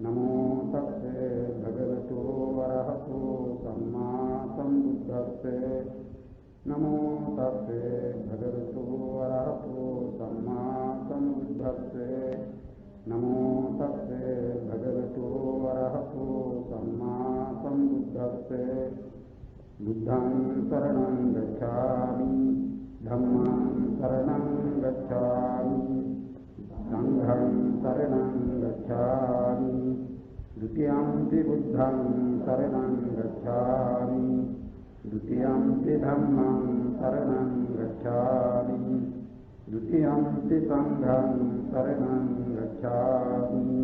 नमो तस्से भगवतो अरहतो सम्मा सम्बुद्धस्से नमो तस्से भगवतो अरहतो सम्मा सम्बुद्धस्से नमो तस्से भगवतो अरहतो सम्मा सम्बुद्धस्से बुद्धं शरणं गच्छामि धम्मं शरणं गच्छामि संघं शरणं गच्छामि द्वितीयंपि बुद्धं शरणं गच्छामि द्वितीयंपि धम्मं शरणं गच्छामि द्वितीयंपि संघं शरणं गच्छामि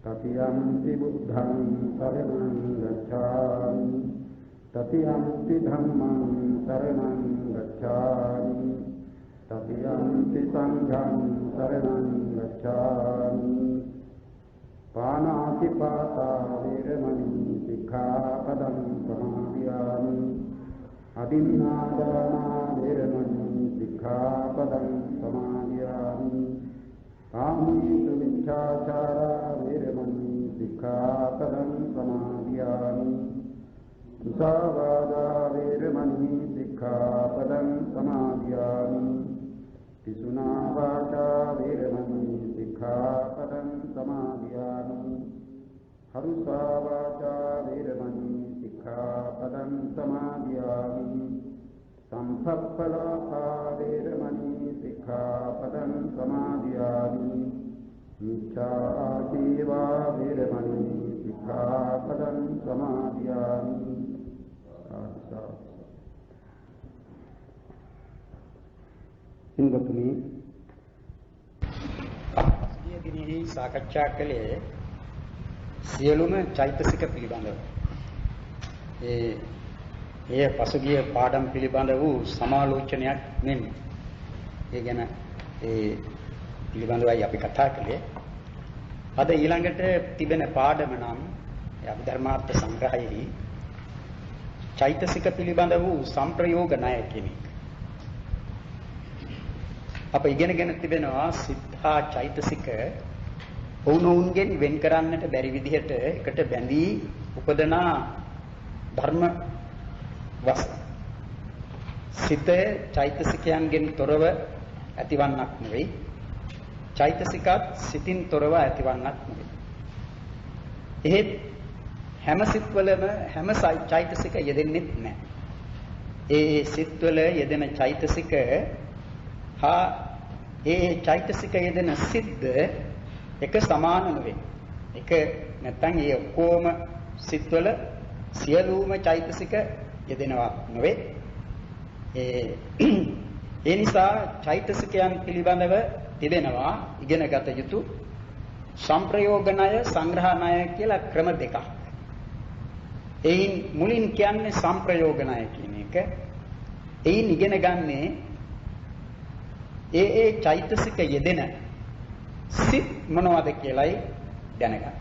तृतीयंपि बुद्धं शरणं गच्छामि तृतीयंपि धम्मं शरणं गच्छामि तृतीयंपि संघं शरणं गच्छामि पानातिपाता वेरमणि सिक्खापदं समादयामि अदिन्नादाना वेरमणि सिक्खापदं समादयामि कामेषु मिथ्याचारा वेरमणि सिक्खापदं समादयामि मुसावादा वेरमणि सिक्खापदं समादयामि पिशुना वाचा वेरमणि सिक्खापदं समादयामि हरुषा वाचा वेरमणि सिक्खापदं समादयामि संसप्पलापा वेरमणि सिक्खापदं समादयामि मिथ्याजीवा वेरमणि सिक्खापदं समादयामि ඉන්ගතුනි පසුගිය දිනෙහි සාකච්ඡා කළේ සියලුම චෛතසික පිළිබඳව. ඒ පසුගිය පාඩම් පිළිබඳ වූ සමාලෝචනයක් නෙමෙයි. ඒ ගැන පිළිබඳවයි අපි කතා කළේ. අද ඊළඟට තිබෙන පාඩම නම් අභිධර්මාර්ථ සංග්‍රහයෙහි චෛතසික පිළිබඳ වූ සංප්‍රයෝග ණය කියන එක. අප ඉගෙනගෙන තිබෙනවා සිතා චෛතසික වුණුන්ගෙන් වෙන් කරන්නට බැරි විදිහට එකට බැඳී උපදනා ධර්ම වස්. සිත චෛතසිකයන්ගෙන් තොරව ඇතිවන්නක් නෙවෙයි. චෛතසිකත් සිතින් තොරව ඇතිවන්නක් නෙවෙයි. එහෙත් හැම සිත්වලම හැම චෛතසික යෙදෙන්නේ නැහැ. ඒ සිත්වල යෙදෙන චෛතසික හා ඒ චෛතසික යෙදෙන සිද්ද එක සමාන නෙවෙයි. එක නැත්නම් ඒ ඔක්කොම සිත්වල සියලුම චෛතසික යෙදෙනවා නෙවෙයි. ඒ නිසා චෛතසිකයන් පිළිබඳව තිබෙනවා ඉගෙනගත යුතු සංප්‍රයෝග ණය සංග්‍රහ ණය කියලා ක්‍රම දෙකක්. එයින් මුලින් කියන්නේ සංප්‍රයෝග ණය කියන එක. එයින් ඉගෙන ගන්නේ ඒ චෛතසික යෙදෙන සිත් මොනවද කියලායි දැනගන්න.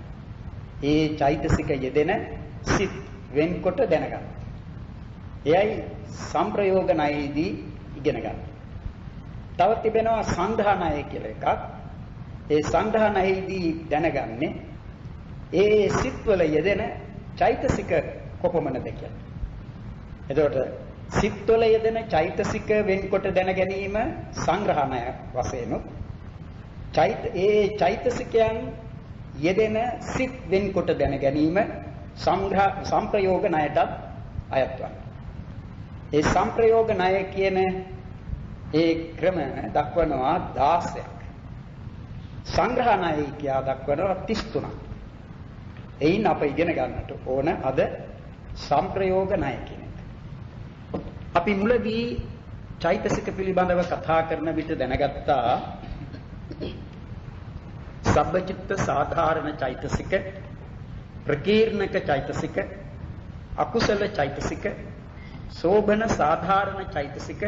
ඒ චෛතසික යෙදෙන සිත් වෙන්කොට දැනගන්න. එයයි සංප්‍රයෝග ණයේදී ඉගෙන ගන්න. තව තිබෙනවා සංග්‍රහ ණය කියලා එකක්. ඒ සංග්‍රහ ණයේදී දැනගන්නේ ඒ සිත්වල යෙදෙන චෛතසික කොපමණද කියලා. එතකොට සිත්වල යෙදෙන චෛතසික වෙන්කොට දැන ගැනීම සංග්‍රහ ණය වශයෙන් ඒ චෛතසිකයන් යෙදෙන සිත් වෙන්කොට දැන ගැනීම සංප්‍රයෝග ණයටත් අයත් වනවා. ඒ සංප්‍රයෝග ණය කියන ඒ ක්‍රම දක්වනවා 16ක්. සංග්‍රහ ණය කියා දක්වනවා 33ක්. එයින් අප ඉගෙන ගන්නට ඕන අද සංප්‍රයෝග ණය කියන එක. අපි මුලදී චෛතසික පිළිබඳව කතා කරන විට දැනගත්තා සබ්බචිත්ත සාධාරණ චෛතසික, ප්‍රකීර්ණක චෛතසික, අකුසල චෛතසික, සෝබන සාධාරණ චෛතසික,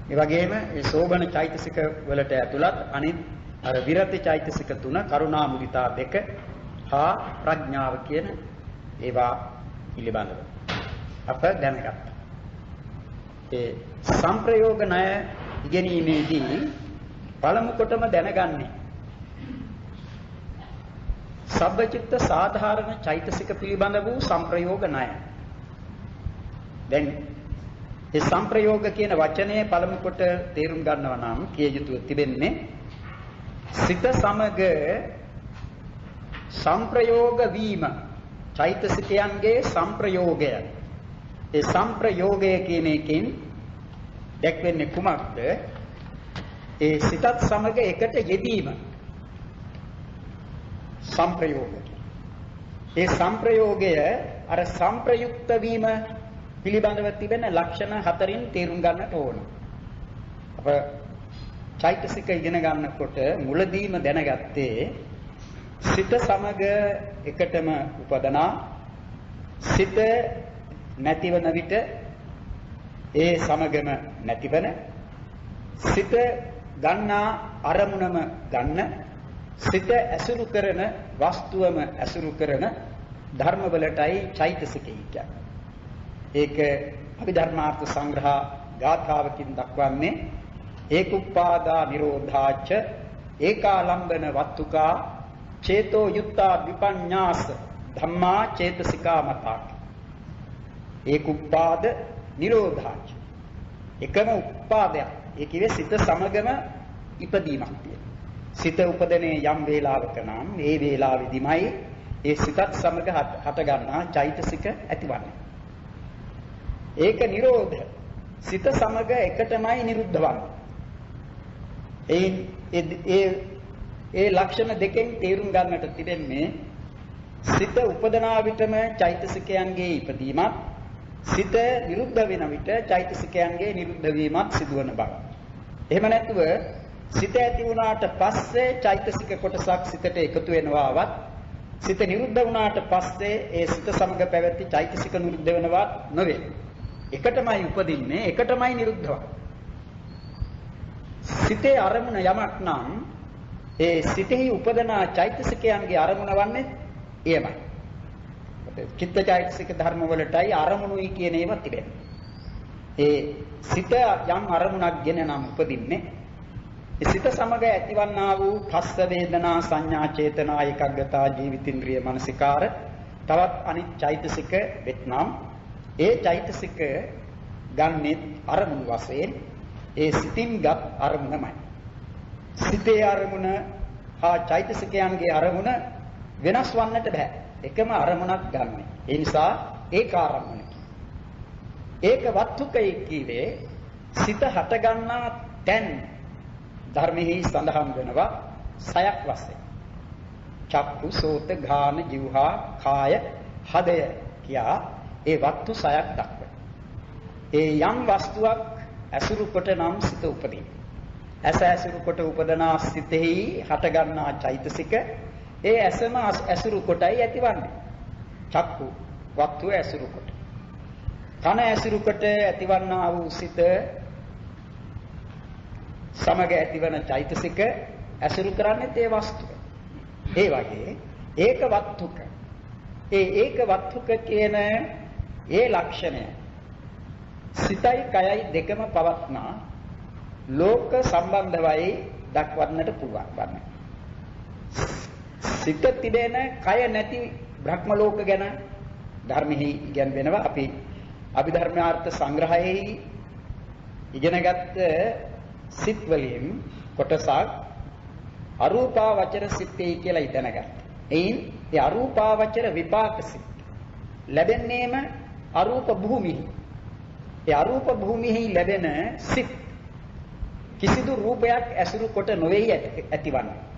ඒ වගේම ඒ සෝබන චෛතසික වලට ඇතුළත් අනිත් අර විරති චෛතසික 3, කරුණා මුදිතා 2 හා ප්‍රඥාව කියන ඒවා පිළිබඳව අප දැනගත්තා. ඒ සංප්‍රයෝග ණය ඉගෙනීමේදී පළමු කොටම දැනගන්නේ සබ්බචිත්ත සාධාරණ චෛතසික පිළිබඳ වූ සංප්‍රයෝග ණය. දැන් මේ සංප්‍රයෝග කියන වචනේ පළමු කොට තේරුම් ගන්නවා නම් කිය යුතුව තිබෙන්නේ සිත සමග සංප්‍රයෝග වීම චෛතසිකයන්ගේ සංප්‍රයෝගය. ඒ සංප්‍රයෝගය කියන එකෙන් දැක්වෙන්නේ කුමක්ද? ඒ සිතත් සමග එකට යෙදීම සංප්‍රයෝග. ඒ සංප්‍රයෝගය අර සංප්‍රයුක්ත වීම පිළිබඳව තිබෙන ලක්ෂණ හතරින් තේරුම් ගන්නට ඕන. අප චෛතසික ඉගෙන ගන්නකොට මුලදීම දැනගත්තේ සිත සමග එකටම උපදනා සිත නැතිවන විට ඒ සමගම නැතිවන සිත ගන්නා අරමුණම ගන්න සිත ඇසුරු කරන වස්තුවම ඇසුරු කරන ධර්මවලටයි චෛතසිකය කියන්නේ. ඒක අභිධර්මාර්ථ සංග්‍රහ ගාථාවකින් දක්වන්නේ ඒකුප්පාදා නිරෝධාච ඒකාලම්බන වත්තුකා චේතෝ යුත්තා විපඤ්ඤාස ධම්මා චේතසිකා මතා. ඒකුප්පාද නිරෝධාච එකම උපාදයක්. ඒ කියේ සිත සමගම ඉපදීමක් තියෙනවා. සිත උපදනේ යම් වේලාවක නම් ඒ වේලාවෙදිමයි ඒ සිතත් සමග හට ගන්නා චෛතසික ඇතිවන්නේ. ඒක නිරෝධ සිත සමග එකටමයි නිරුද්ධ වන්නේ. ඒ ලක්ෂණ දෙකෙන් තේරුම් ගන්නට තිබෙන්නේ සිත උපදනා විටම චෛතසිකයන්ගේ ඉපදීමත් සිත නිරුද්ධ වෙන විට චෛතසිකයන්ගේ නිරුද්ධ වීමත් සිදුවන බව. එහෙම නැතුව සිත ඇති වුණාට පස්සේ චෛතසික කොටසක් සිතට එකතු වෙනවාවත් සිත නිරුද්ධ වුණාට පස්සේ ඒ සිත සමග පැවති චෛතසික නිරුද්ධ වෙනවත් නොවේ. එකටමයි උපදින්නේ එකටමයි නිරුද්ධ වන්නේ. සිතේ අරමුණ යමක් නම් ඒ සිතෙහි උපදනා චෛතසිකයන්ගේ අරමුණ වන්නේ එයමයි. චිත්ත චෛතසික ධර්ම වලටයි අරමුණුයි කියන ඒවා තිබෙනවා. ඒ සිත යම් අරමුණක්ගෙන නම් උපදින්නේ සිත සමග ඇතිවන්නා වූ පස්ස වේදනා සංඥා චේතනා ඒකග්ගතා ජීවිතින්ද්‍රිය මනසිකාර තවත් අනිත් චෛතසික වෙත්නම් ඒ චෛතසික ගන්නේ අරමුණු වශයෙන් ඒ සිතින්ගත් අරමුණමයි. සිතේ අරමුණ හා චෛතසිකයන්ගේ අරමුණ වෙනස් වන්නට බෑ. එකම අරමුණක් ගන්න. ඒ නිසා ඒක ආරම්භන. ඒක වත්තුකයි කීවේ සිත හට ගන්නා තැන් ධර්මෙහි සඳහන් වෙනවා සයක් වශයෙන්. චක්කු සෝත ගාන જીවහා කාය හදය කියා ඒ වත්තු සයක් දක්වනවා. ඒ යම් වස්තුවක් ඇසුරු කොට නම් සිත උපදී. ඇස ඇසුරු කොට උපදනා සිතෙහි හට ගන්නා චෛතසික ඒ ඇසම ඇසුරු කොටයි ඇතිවන්නේ. චක්කු වත්තු ඇසුරු කොට. කන ඇසුරු කොට ඇතිවන්නා වූ සිත සමග ඇතිවන චෛතසික ඇසුරු කරන්නේ ඒ වස්තුව. ඒ වගේ ඒක වත්තුක. ඒ ඒක වත්තුක කියන ඒ ලක්ෂණය සිතයි කයයි දෙකම පවත්නා ලෝක සම්බන්ධවයි දක්වන්නට පුළුවන් වන්නේ. සිත තිබෙන කය නැති බ්‍රහ්ම ලෝක ගැන ධර්මෙහි ඉගෙනවෙනවා. අපි අභිධර්මාර්ථ සංග්‍රහයේ ඉගෙනගත්ත සිත් වලින් කොටසක් අරූපාවචර සිත්යි කියලා ඉගෙනගත්තා. එයින් ඒ අරූපාවචර විපාක සිත් ලැබෙන්නේම අරූප භූමිහි. ඒ අරූප භූමිහි ලැබෙන සිත් කිසිදු රූපයක් ඇසුරු කොට නොවේයි ඇතිවන්නේ.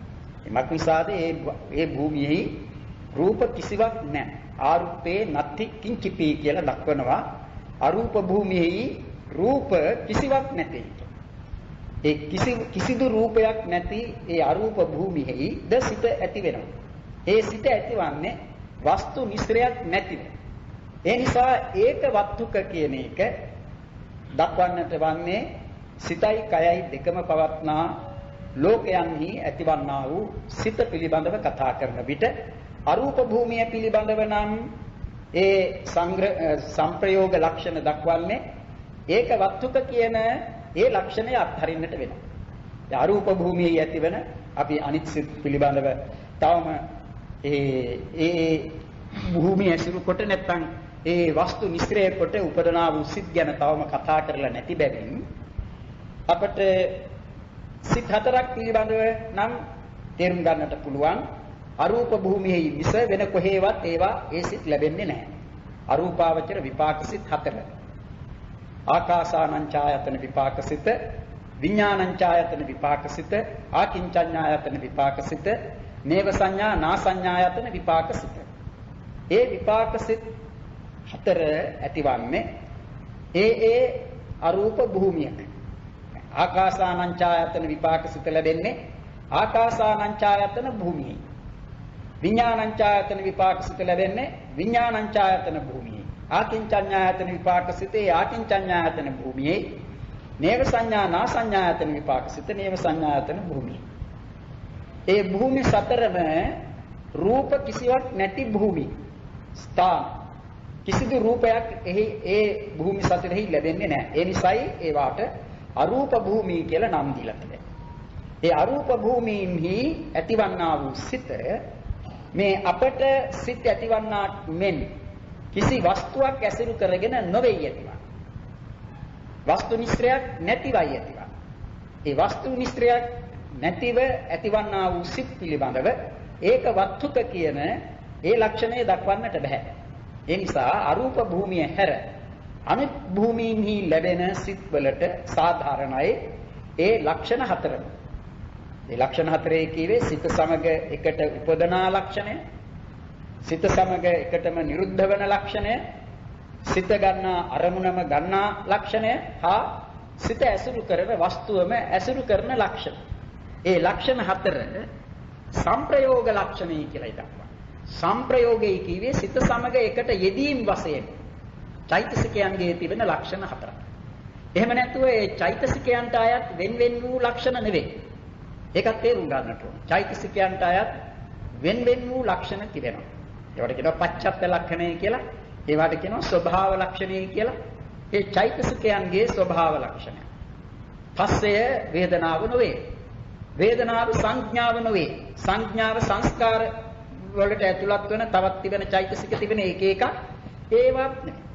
එමත් නිසාද ඒ භූමියෙහි රූප කිසිවක් නැහැ. ආරුපේ නත්ති කිංචිපි කියලා දක්වනවා. අරූප භූමියෙහි රූප කිසිවක් නැtei. ඒ කිසිදු රූපයක් නැති ඒ අරූප භූමියෙහි ද සිත ඇති වෙනවා. ඒ සිත ඇතිවන්නේ වස්තු නිස්රයක් නැතිව. ඒ නිසා ඒක වත්තුක කියන එක දක්වන්නට වන්නේ සිතයි කයයි දෙකම පවත්නා ලෝකයන්හි ඇතිවන්නා වූ සිත පිළිබඳව කතා කරන විට අරූප භූමිය පිළිබඳව නම් ඒ සංප්‍රයෝග ලක්ෂණ දක්වන්නේ ඒක වත්තුක කියන ඒ ලක්ෂණය අත්හරින්නට වෙනවා. ඒ අරූප භූමියේ ඇතිවන අපි අනිත් සිත් පිළිබඳව තවම ඒ භූමිය ඇසුරු කොට නැත්නම් ඒ වස්තු නිස්ත්‍රය කොට උපදනා වූ සිත් ගැන තවම කතා කරලා නැති බැවින් අපට සිත් හතරක් පිළිබඳව නම් තේරුම් ගන්නට පුළුවන්. අරූප භූමියේ මිස වෙන කොහේවත් ඒවා ඒ සිත් ලැබෙන්නේ නැහැ. අරූපාවචර විපාක සිත් හතර. ආකාසානං ඡායතන විපාක සිත, විඥානං ඡායතන විපාක සිත, ආකින්චඤ්ඤායතන විපාක සිත, නේව සංඥා නා සංඥායතන විපාක සිත. ඒ විපාක සිත් හතර ඇතිවන්නේ ඒ අරූප භූමියක. ආකාසානං ඡායතන විපාක සිත ලැබෙන්නේ ආකාසානං ඡායතන භූමියේ. විඥානං ඡායතන විපාක සිත ලැබෙන්නේ විඥානං ඡායතන භූමියේ. ආකින්චඤ්ඤායතන විපාක සිතේ ආකින්චඤ්ඤායතන භූමියේ. නේව සංඥා නා සංඥායතන විපාක සිත නේව සංඥායතන භූමියේ. ඒ භූමි සතරම රූප කිසිවක් නැති භූමි ස්ථාන. කිසිදු රූපයක් ඒ භූමි සතරෙහි ලැබෙන්නේ නැහැ. ඒ නිසායි ඒවාට අරූප භූමි කියලා නම් දීලා තිබෙනවා. ඒ අරූප භූමීන්හි ඇතිවන්නා වූ සිත මේ අපට සිත් ඇතිවන්නාක් මෙන් කිසි වස්තුවක් ඇසුරු කරගෙන නොවේ ඇතිවන්නේ. වස්තු නිස්ත්‍රයක් නැතිවයි ඇතිවන්නේ. ඒ වස්තු නිස්ත්‍රයක් නැතිව ඇතිවන්නා වූ සිත් පිළිබඳව ඒක වත්තුක කියන ඒ ලක්ෂණය දක්වන්නට බෑ. ඒ නිසා අරූප භූමිය හැර අනිත් භූමීන්හි ලැබෙන සිත් වලට සාධාරණයි ඒ ලක්ෂණ හතරම. ඒ ලක්ෂණ හතරේ කියවේ සිත සමග එකට උපදනා ලක්ෂණය, සිත සමග එකටම නිරුද්ධ වන ලක්ෂණය, සිත ගන්නා අරමුණම ගන්නා ලක්ෂණය හා සිත ඇසුරු කරන වස්තුවම ඇසුරු කරන ලක්ෂණ. ඒ ලක්ෂණ හතර සංප්‍රයෝග ලක්ෂණයි කියලා දක්වනවා. සංප්‍රයෝගය කියවේ සිත සමග එකට යෙදීම් වශයෙන් චෛතසිකයන්ගේ තිබෙන ලක්ෂණ හතරක්. එහෙම නැත්නම් ඒ චෛතසිකයන්ට අයත් වෙන වූ ලක්ෂණ නෙවෙයි. ඒකත් තේරුම් ගන්නට ඕන. චෛතසිකයන්ට අයත් වෙන වූ ලක්ෂණ තිබෙනවා. ඒවට කියනවා පච්චත්ත ලක්ෂණය කියලා. ඒවට කියනවා ස්වභාව ලක්ෂණය කියලා. ඒ චෛතසිකයන්ගේ ස්වභාව ලක්ෂණය. පස්සය වේදනාව නොවේ. වේදනාව සංඥාව නොවේ. සංඥාව සංස්කාර වලට ඇතුළත් වෙන තවත් තිබෙන චෛතසික තිබෙන එක එකක් ඒවත් නෙවෙයි.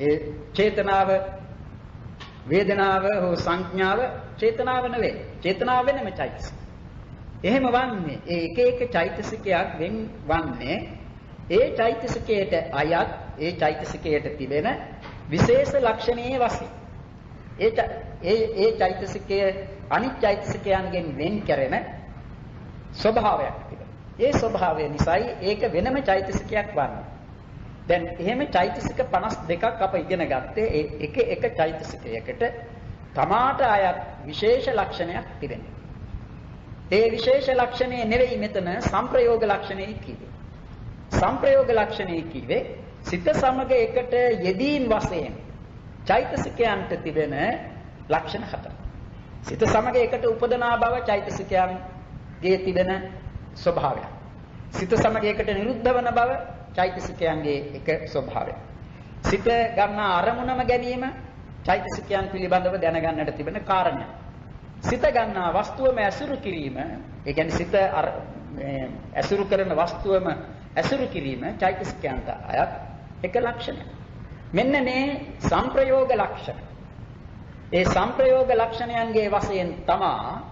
ඒ චේතනාව වේදනාව හෝ සංඥාව චේතනාව නෙවෙයි. චේතනාව වෙනම චෛතසික. එහෙම වන්නේ ඒ එක එක චෛතසිකයක් වෙන් වන්නේ ඒ චෛතසිකයට අයත් ඒ චෛතසිකයට තිබෙන විශේෂ ලක්ෂණයේ වශයෙන්. ඒ චෛතසිකයේ අනිත් චෛතසිකයන්ගෙන් වෙන් කරන ස්වභාවයක් තිබෙනවා. ඒ ස්වභාවය නිසායි ඒක වෙනම චෛතසිකයක් වන්නේ. දැන් එහෙම චෛතසික 52ක් අප ඉගෙන ගත්තේ එක චෛතසිකයකට තමාට අයත් විශේෂ ලක්ෂණයක් තිබෙනවා. ඒ විශේෂ ලක්ෂණය නෙවෙයි මෙතන සංප්‍රයෝග ලක්ෂණය කිව්වේ. සංප්‍රයෝග ලක්ෂණය කිව්වේ සිත සමග එකට යෙදීම් වශයෙන් චෛතසිකයන්ට තිබෙන ලක්ෂණ හතර. සිත සමග එකට උපදනා බව චෛතසිකයන්ගේ තිබෙන ස්වභාවය. සිත සමග එකට නිරුද්ධ වන බව චෛතසිකයන්ගේ එක ස්වභාවය. සිත ගන්නා අරමුණම ගැනීම චෛතසිකයන් පිළිබඳව දැනගන්නට තිබෙන කාරණය. සිත ගන්නා වස්තුවම ඇසුරු කිරීම, ඒ කියන්නේ සිත ඇසුරු කරන වස්තුවම ඇසුරු කිරීම චෛතසිකයන්ට අයත් එක ලක්ෂණයක්. මෙන්න මේ සංප්‍රයෝග ලක්ෂණ. ඒ සංප්‍රයෝග ලක්ෂණයන්ගේ වශයෙන් තමා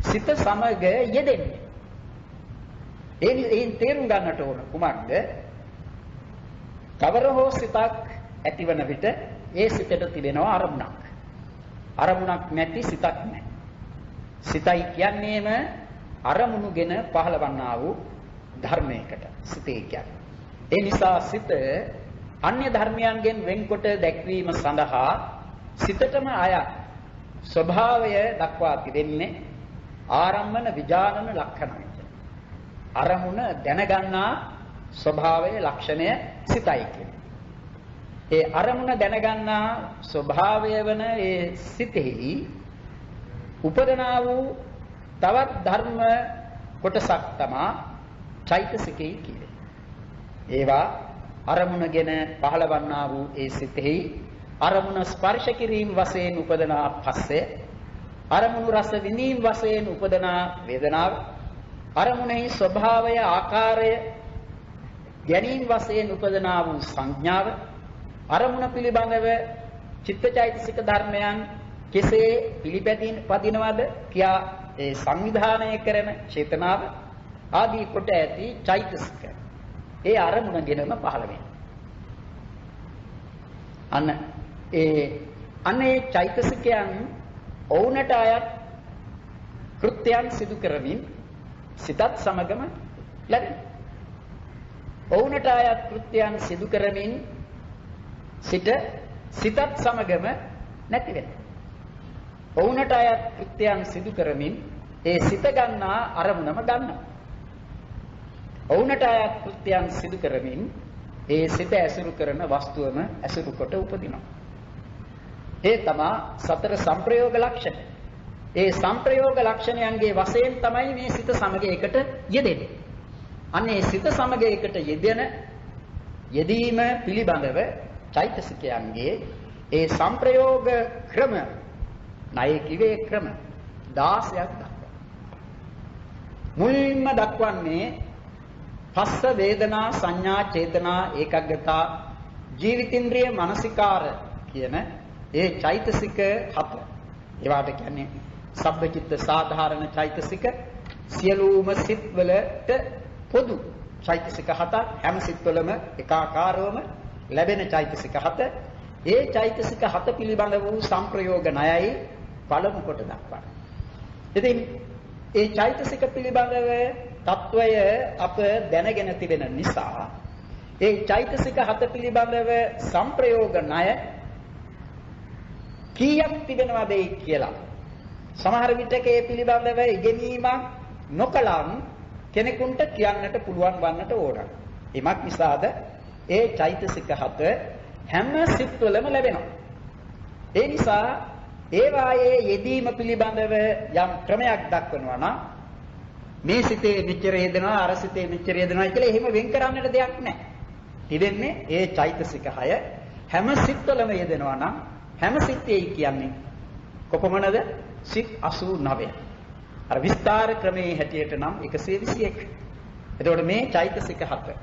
සිත සමග යෙදෙන්නේ. එයින් තේරුම් ගන්නට ඕන කුමක්ද? කවර හෝ සිතක් ඇතිවන විට ඒ සිතට තිබෙනවා අරමුණක්. අරමුණක් නැති සිතක් නැහැ. සිතයි කියන්නේම අරමුණුගෙන පහළවන්නා වූ ධර්මයකට සිතේ කියන්නේ. ඒ නිසා සිත අන්‍ය ධර්මයන්ගෙන් වෙන්කොට දැක්වීම සඳහා සිතටම අයත් ස්වභාවය දක්වා තිබෙන්නේ ආරම්මන විජානන ලක්ෂණයි. අරමුණ දැනගන්නා ස්වභාවයේ ලක්ෂණය සිතයි කියන්නේ. ඒ අරමුණ දැනගන්නා ස්වභාවය වන ඒ සිතෙහි උපදනා වූ තවත් ධර්ම කොටසක් තමා චෛතසිකයි කියන්නේ. ඒවා අරමුණගෙන පහළවන්නා වූ ඒ සිතෙහි අරමුණ ස්පර්ශ කිරීම වශයෙන් උපදනා පස්සේ, අරමුණු රස විඳීම වශයෙන් උපදනා වේදනාව, අරමුණෙහි ස්වභාවය ආකාරය ගැනීම වශයෙන් උපදනා වූ සංඥාව අරමුණ පිළිබඳව චිත්තචෛතසික ධර්මයන් කෙසේ පිළිපදිනවද කියා ඒ සංවිධානය කරන චේතනාව ආදී කොට ඇති චෛතසික ඒ අරමුණගෙනම පහළ වෙනවා. අනේ චෛතසිකයන් ඔවුනට අයත් කෘත්‍යයන් සිදු කරමින් සිතත් සමගම ලැබෙනවා. ඔවුනට අයත් කෘත්‍යයන් සිදු කරමින් සිතත් සමගම නැති වෙනවා. ඔවුනට අයත් කෘත්‍යයන් සිදු කරමින් ඒ සිත ගන්නා අරමුණම ගන්නවා. ඔවුනට අයත් කෘත්‍යයන් සිදු කරමින් ඒ සිත ඇසුරු කරන වස්තුවම ඇසුරු කොට උපදිනවා. ඒ තමයි සතර සංප්‍රයෝග ලක්ෂණ. ඒ සංප්‍රයෝග ලක්ෂණයන්ගේ වශයෙන් තමයි මේ සිත සමග එකට යෙදෙන්නේ. අන්නේ සිත සමග එකට යෙදීම පිළිබඳව චෛතසිකයන්ගේ ඒ සංප්‍රයෝග ක්‍රම ණය කිවේ ක්‍රම 16ක් දක්වනවා. මුලින්ම දක්වන්නේ පස්ස වේදනා සංඥා චේතනා ඒකග්ගතා ජීවිතින්ද්‍රිය මනසිකාර කියන ඒ චෛතසික 7. ඒවට කියන්නේ සබ්බචිත්ත සාධාරණ චෛතසික සියලුම සිත්වලට පොදු චෛතසික 7 හැම සිත්වලම එකාකාරවම ලැබෙන චෛතසික 7. ඒ චෛතසික 7 පිළිබඳ වූ සංප්‍රයෝග ණයයි පළමු කොට දක්වන්නේ. ඉතින් ඒ චෛතසික පිළිබඳව తত্ত্বය අප දැනගෙන තිබෙන නිසා ඒ චෛතසික 7 පිළිබඳව සංප්‍රයෝග ණය කීයක් තිබෙනවදයි කියලා සමහර විටක ඒ පිළිබඳව ඉගෙනීමක් නොකලම් කෙනෙකුට කියන්නට පුළුවන් වන්නට ඕන. එමත් නිසාද ඒ චෛතසික 7 හැම සිත්වලම ලැබෙනවා. ඒ නිසා ඒවායේ යෙදීම පිළිබඳව යම් ක්‍රමයක් දක්වනවා නම් මේ සිතේ මෙච්චර යෙදෙනවා අර සිතේ මෙච්චර යෙදෙනවා කියලා එහෙම වෙන් කරන්නට දෙයක් නැහැ. තිබෙන්නේ ඒ චෛතසික 6 හැම සිත්වලම යෙදෙනවා නම් හැම සිතේයි කියන්නේ කොපමණද? සිත් 89. අර විස්තර ක්‍රමයේ හැටියට නම් 121. එතකොට මේ චෛතසික 7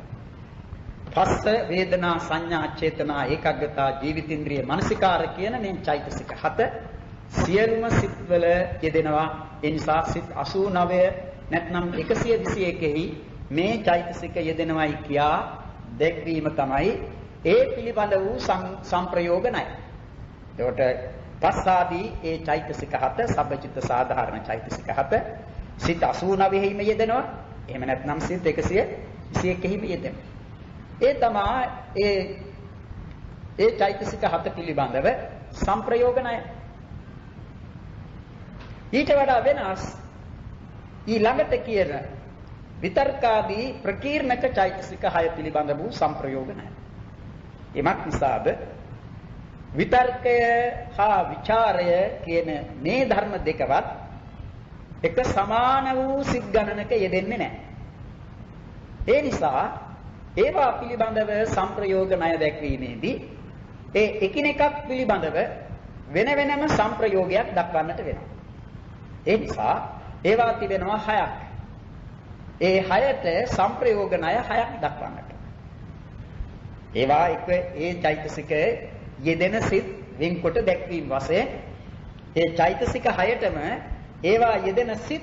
පස්ස වේදනා සංඥා චේතනා ඒකග්ගතා ජීවිතින්ද්‍රිය මනසිකාර කියන මේ චෛතසික 7 සියලුම සිත්වල යෙදෙනවා. ඒ නිසා සිත් 89 නැත්නම් 121ෙහි මේ චෛතසික යෙදෙනවයි කියා දැක්වීම තමයි ඒ පිළිබඳ වූ සංප්‍රයෝග ණය. එතකොට පස්සාදී ඒ චෛතසික 7 සබ්බචිත්ත සාධාරණ චෛතසික 7 සිත් 89ෙහිම යෙදෙනවා. එහෙම නැත්නම් සිත් 121ෙහිම යෙදෙනවා. ඒ තමයි ඒ චෛතසික 7 පිළිබඳව සංප්‍රයෝග ණය. ඊට වඩා වෙනස් ඊළඟට කියන විතර්කාදී ප්‍රකීර්ණක චෛතසික 6 පිළිබඳ වූ සංප්‍රයෝග ණය. එමත් නිසාද විතර්කය හා විචාරය කියන මේ ධර්ම දෙකවත් එක සමාන වූ සිත් ගණනක යෙදෙන්නේ නැහැ. ඒ නිසා ඒවා පිළිබඳව සංප්‍රයෝග ණය දැක්වීමේදී ඒ එකිනෙකක් පිළිබඳව වෙන වෙනම සංප්‍රයෝගයක් දක්වන්නට වෙනවා. ඒ නිසා ඒවා තිබෙනවා 6ක්. ඒ 6ට සංප්‍රයෝග ණය 6ක් දක්වන්නට. ඒවා එක ඒ චෛතසික යෙදෙන සිත් වෙන්කොට දැක්වීම වශයෙන් ඒ චෛතසික 6ටම ඒවා යෙදෙන සිත්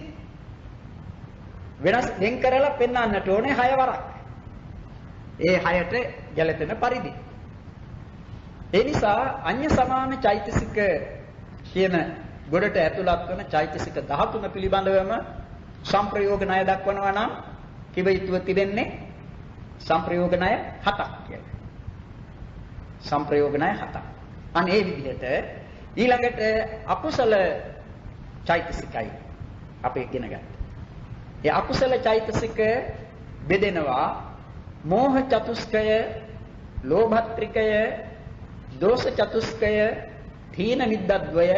වෙනස් වෙන් කරලා පෙන්වන්නට ඕනේ 6 වරක්. ඒ 6ට ගැලපෙන පරිදි. ඒ නිසා අඤ්ඤ සමාන චෛතසික කියන ගොඩට ඇතුළත් වන චෛතසික 13 පිළිබඳවම සංප්‍රයෝග ණය දක්වනවා නම් කිව යුතුව තිබෙන්නේ සංප්‍රයෝග ණය 7ක් කියලා. සංප්‍රයෝග ණය 7ක්. අන්න ඒ විදිහට ඊළඟට අකුසල චෛතසිකයි අපි ඉගෙන ගන්න. ඒ අකුසල චෛතසික බෙදෙනවා මෝහ චතුස්කය, ලෝභත්‍රිකය, දෝෂ චතුස්කය, තීන මිද්දද්වය,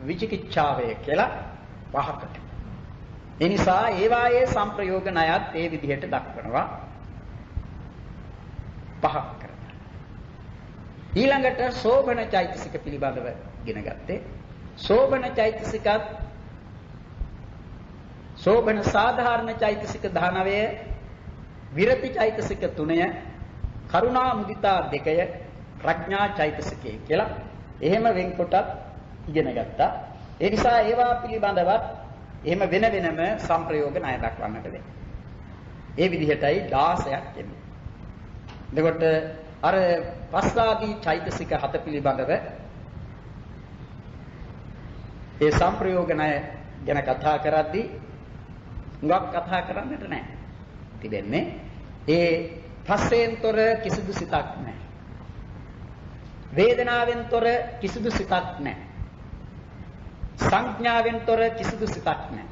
විචිකිච්ඡාවය කියලා පහකට. ඒ නිසා ඒවායේ සංප්‍රයෝග ණයත් ඒ විදිහට දක්වනවා පහක් කරලා. ඊළඟට සෝභන චෛතසික පිළිබඳව ඉගෙන ගත්තේ. සෝභන චෛතසිකත් සෝබන සාධාරණ චෛතසික 19, විරති චෛතසික 3, කරුණා මුදිතා 2, ප්‍රඥා චෛතසිකය කියලා එහෙම වෙන්කොටත් ඉගෙන ගත්තා. ඒ නිසා ඒවා පිළිබඳවත් එහෙම වෙන වෙනම සංප්‍රයෝග ණය දක්වන්නට වෙනවා. ඒ විදිහටයි 16ක් එන්නේ. එතකොට අර පස්සාදී චෛතසික 7 පිළිබඳව ඒ සංප්‍රයෝග ණය ගැන කතා කරද්දී හුඟක් කතා කරන්නට නැහැ. තිබෙන්නේ ඒ පස්සෙන්තර කිසිදු සිතක් නැහැ. වේදනාවෙන්තර කිසිදු සිතක් නැහැ. සංඥාවෙන්තර කිසිදු සිතක් නැහැ.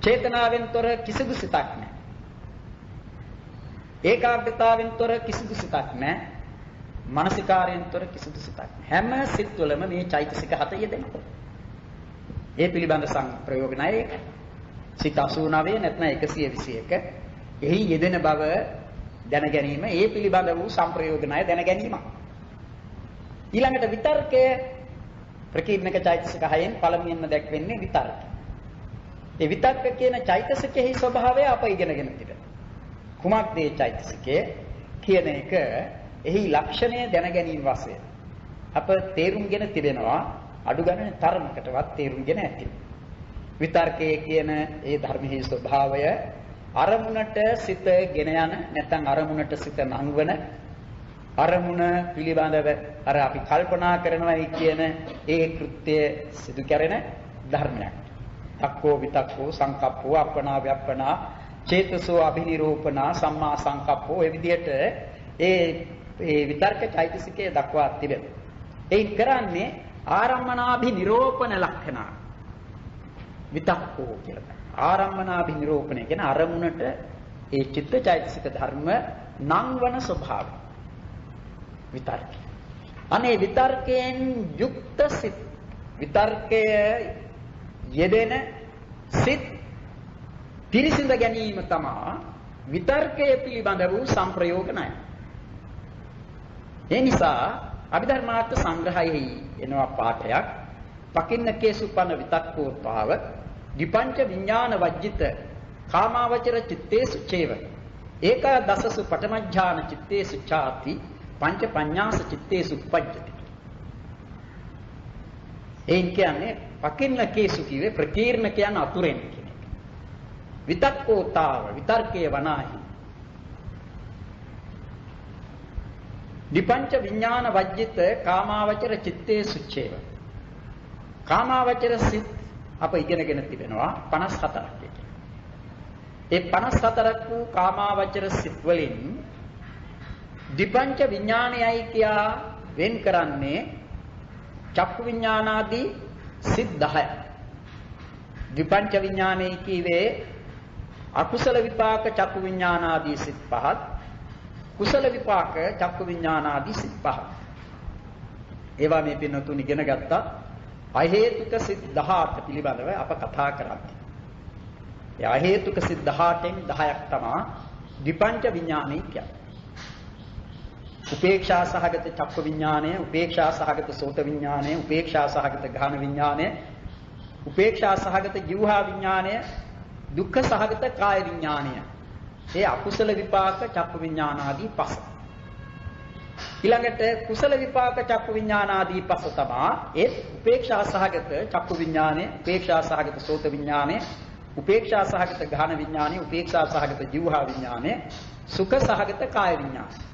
චේතනාවෙන්තර කිසිදු සිතක් නැහැ. ඒකාග්‍රතාවෙන්තර කිසිදු සිතක් නැහැ. මානසිකාරයෙන්තර කිසිදු සිතක් නැහැ. හැම සිත්වලම මේ චෛතසික 7 යෙදෙනවා. ඒ පිළිබඳ සංප්‍රයෝග ණය ඒකයි. සිත 89 නැත්නම් 121 එහි යෙදෙන බව දැන ගැනීම ඒ පිළිබඳ වූ සංප්‍රයෝග ණය දැන ගැනීම. ඊළඟට විතර්කය ප්‍රකීර්ණක චෛතසික 6න් පළමුවෙන්ම දැක්වෙන්නේ විතර්ක. ඒ විතර්ක කියන චෛතසිකෙහි ස්වභාවය අප ඉගෙනගෙන තිබෙනවා. කුමක්ද මේ චෛතසිකය කියන එක එහි ලක්ෂණය දැන ගැනීම වශයෙන් අප තේරුම්ගෙන තිබෙනවා. අඩු ගණනේ තරමකටවත් තේරුම්ගෙන ඇති. විතර්කයේ කියන ඒ ධර්මයේ ස්වභාවය අරමුණට සිත ගෙන යන නැත්නම් අරමුණට සිත නංවන අරමුණ පිළිබඳව අර අපි කල්පනා කරනවායි කියන ඒ කෘත්‍ය සිදු කරන ධර්මයක්. අක්කෝ විතක්කෝ සංකප්පෝ අප්පනා ව්‍යප්පනා චේතසෝ අභිනිරූපනා සම්මා සංකප්පෝ ඒ විදිහට ඒ විතර්ක චෛතසිකයේ දක්වා තිබෙනවා. එයින් කරන්නේ ආරම්මනාභිනිරෝපණ ලක්ෂණ විතක්කෝ කියලා. ආරම්මනාභිනිරෝපණය කියන අරමුණට ඒ චිත්ත චෛතසික ධර්ම නංවන ස්වභාවය. විතර්කය. අනේ විතර්කයෙන් යුක්ත සිත් විතර්කය යෙදෙන සිත් පිරිසිඳ ගැනීම තමයි විතර්කයේ පිළිබඳ වූ සංප්‍රයෝග ණය. ඒ නිසා අභිධර්මාර්ථ සංග්‍රහයෙහි එනවා පාඨයක් පකින්නකේසුපන විතක්කෝත්පාව විපංච විඥාන වජ්ජිත කාමාවචර චිත්තේසු චේව ඒකාදසසු පඨමඥාන චිත්තේසු ඡාති පංච පඤ්ඤාස චිත්තේසු උපජ්ජති. එයින් කියන්නේ පකින්නකේසු කියේ ප්‍රකීර්ණ කියන අතුරෙන් කියන එක. විතක්කෝතාව විතර්කයේ වනාහි විපංච විඥාන වජ්ජිත කාමාවචර චිත්තේසු චේව. කාමාවචර සිත් අප ඉගෙනගෙන තිබෙනවා 54ක්. ඒ 54ක් වූ කාමාවචර සිත් වලින් විපංච විඥානයයි කියා වෙන් කරන්නේ චක්කු විඥානාදී සිත් 10ක්. විපංච විඥානයේ කීවේ අකුසල විපාක චක්කු විඥානාදී සිත් 5ක්. කුසල විපාක චක්කු විඥානාදී සිත් 5ක්. ඒවා මේ පින්නතුන් ඉගෙන ගත්තා. අහේතුක සිත් 18 පිළිබඳව අප කතා කරන්නේ. ඒ අහේතුක සිත් 18න් 10ක් තමයි විපංච විඥානයි කියන්නේ. උපේක්ෂා සහගත චක්කු විඥානය, උපේක්ෂා සහගත සෝත විඥානය, උපේක්ෂා සහගත ගාන විඥානය, උපේක්ෂා සහගත જીවහා විඥානය, දුක්ඛ සහගත කාය විඥානය. ඒ අකුසල විපාක චක්කු විඥානාදී පස. ඊළඟට කුසල විපාක චක්කු විඥානාදී පස තමයි ඒ උපේක්ෂා සහගත චක්කු විඥානය, උපේක්ෂා සහගත සෝත විඥානය, උපේක්ෂා සහගත ගාන විඥානය, උපේක්ෂා සහගත જીවහා විඥානය, සුඛ සහගත කාය විඥානය.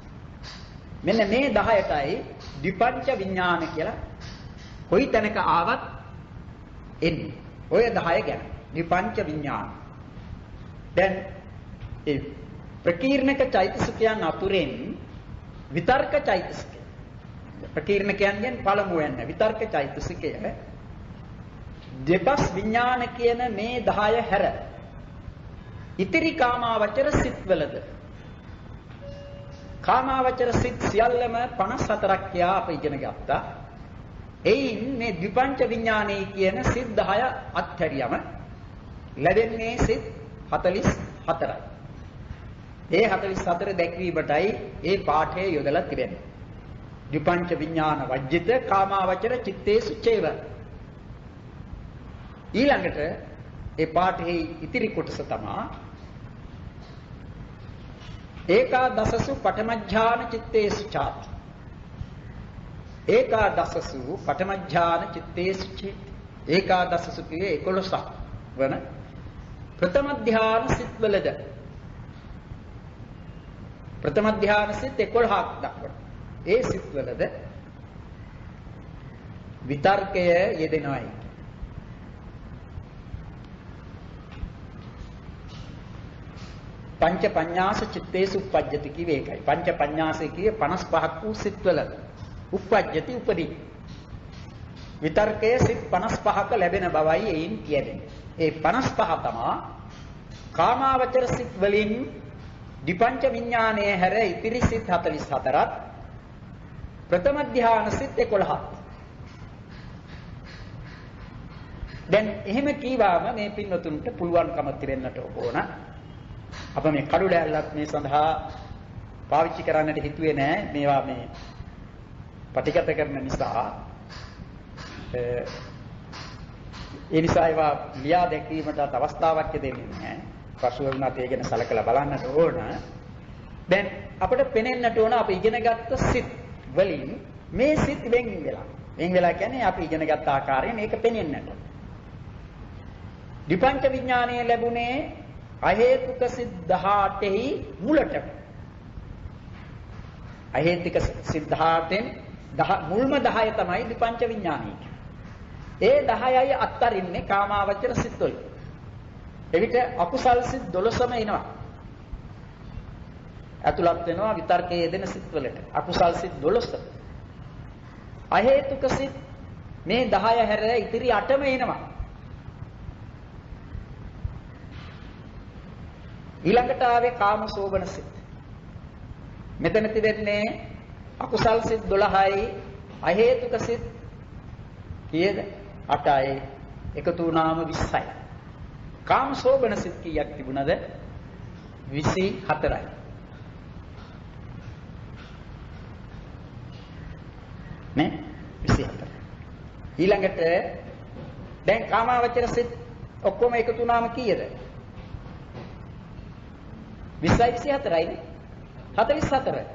මෙන්න මේ 10ටයි විපංච විඥාන කියලා කොයි තැනක ආවත් එන්නේ. ඔය 10 ගැන විපංච විඥාන. දැන් ඒ ප්‍රකීර්ණක චෛතසිකයන් අතුරෙන් විතර්ක චෛතසිකය. ප්‍රකීර්ණකයන්ගෙන් පළමුවෙන් විතර්ක චෛතසිකය දෙපස් විඥාන කියන මේ 10 හැර ඉතිරි කාමාවචර සිත්වලද කාමාවචර සිත් සියල්ලම 54ක් කියා අප ඉගෙන ගත්තා. එයින් මේ විපංච විඥානයේ කියන සිත් 10 අත්හැරියම ලැබෙන්නේ සිත් 44යි. ඒ 44 දැක්වීමටයි ඒ පාඨය යොදලා තිබෙන්නේ. විපංච විඥාන වජ්ජිත කාමාවචර චිත්තේසු චේව. ඊළඟට ඒ පාඨයේ ඉතිරි කොටස තමයි ඒකාදසසු පඨමඥාන චිත්තේසු චාති. ඒකාදසසු පඨමඥාන චිත්තේසු චිත්. ඒකාදසසු කියේ 11ක් වන ප්‍රථම ධ්‍යාන සිත්වලද ප්‍රථම ධ්‍යාන සිත් 11ක් දක්වන. ඒ සිත්වලද විතර්කය යෙදෙනවායි. පංච පඤ්ඤාස චිත්තේසු උප්පජ්ජති කියේ ඒකයි. පංච පඤ්ඤාසය කියේ 55ක් වූ සිත්වල උප්පජ්ජති උපදී. විතර්කයේ සිත් 55ක ලැබෙන බවයි එයින් කියවෙන්නේ. ඒ 55 තමා කාමාවචර සිත් වලින් විපංච විඥානයේ හැර ඉතිරි සිත් 44ත් ප්‍රථම ධ්‍යාන සිත් 11ක්. දැන් එහෙම කීවාම මේ පින්වතුන්ට පුළුවන්කම තිරෙන්නට ඕන. අප මේ කඩු ලෑල්ලක් මේ සඳහා පාවිච්චි කරන්නට හිතුවේ නෑ. මේවා මේ පටිගත කරන නිසා ඒ නිසා ඒවා ලියා දැක්වීමට අවස්ථාවක් දෙන්නේ නැහැ. පසුව වුණත් ඒ ගැන සලකලා බලන්නට ඕන. දැන් අපිට පේනෙන්නට ඕන අපි ඉගෙනගත්ත සිත් වලින් මේ සිත් වෙන් වෙලා කියන්නේ අපි ඉගෙනගත්ත ආකාරයෙන් ඒක පේනෙන්නට. විපංච විඥානයේ ලැබුණේ අහේතුක සිත් 18ෙහි මුලට. අහේතුක සිත් 18ෙන් මුල්ම 10 තමයි විපංච විඥානයි. ඒ 10යි අත්තරින්නේ කාමාවචර සිත්වල. එවිට අකුසල් සිත් 12ම එනවා. අතුලත් වෙනවා විතර්කයේ යෙදෙන සිත්වලට. අකුසල් සිත් 12. අහේතුක සිත් මේ 10 හැර ඉතිරි 8ම එනවා. ඊළඟට ආවේ කාමසෝබන සිත්. මෙතන තිබෙන්නේ අකුසල් සිත් 12යි අහේතුක සිත් කීයද? 8යි එකතු වුණාම 20යි. කාමසෝබන සිත් කීයක් තිබුණද? 24යි. නේ? 24. ඊළඟට දැන් කාමාවචර සිත් ඔක්කොම එකතු වුණාම කීයද? 20යි 24යි නේ? 44.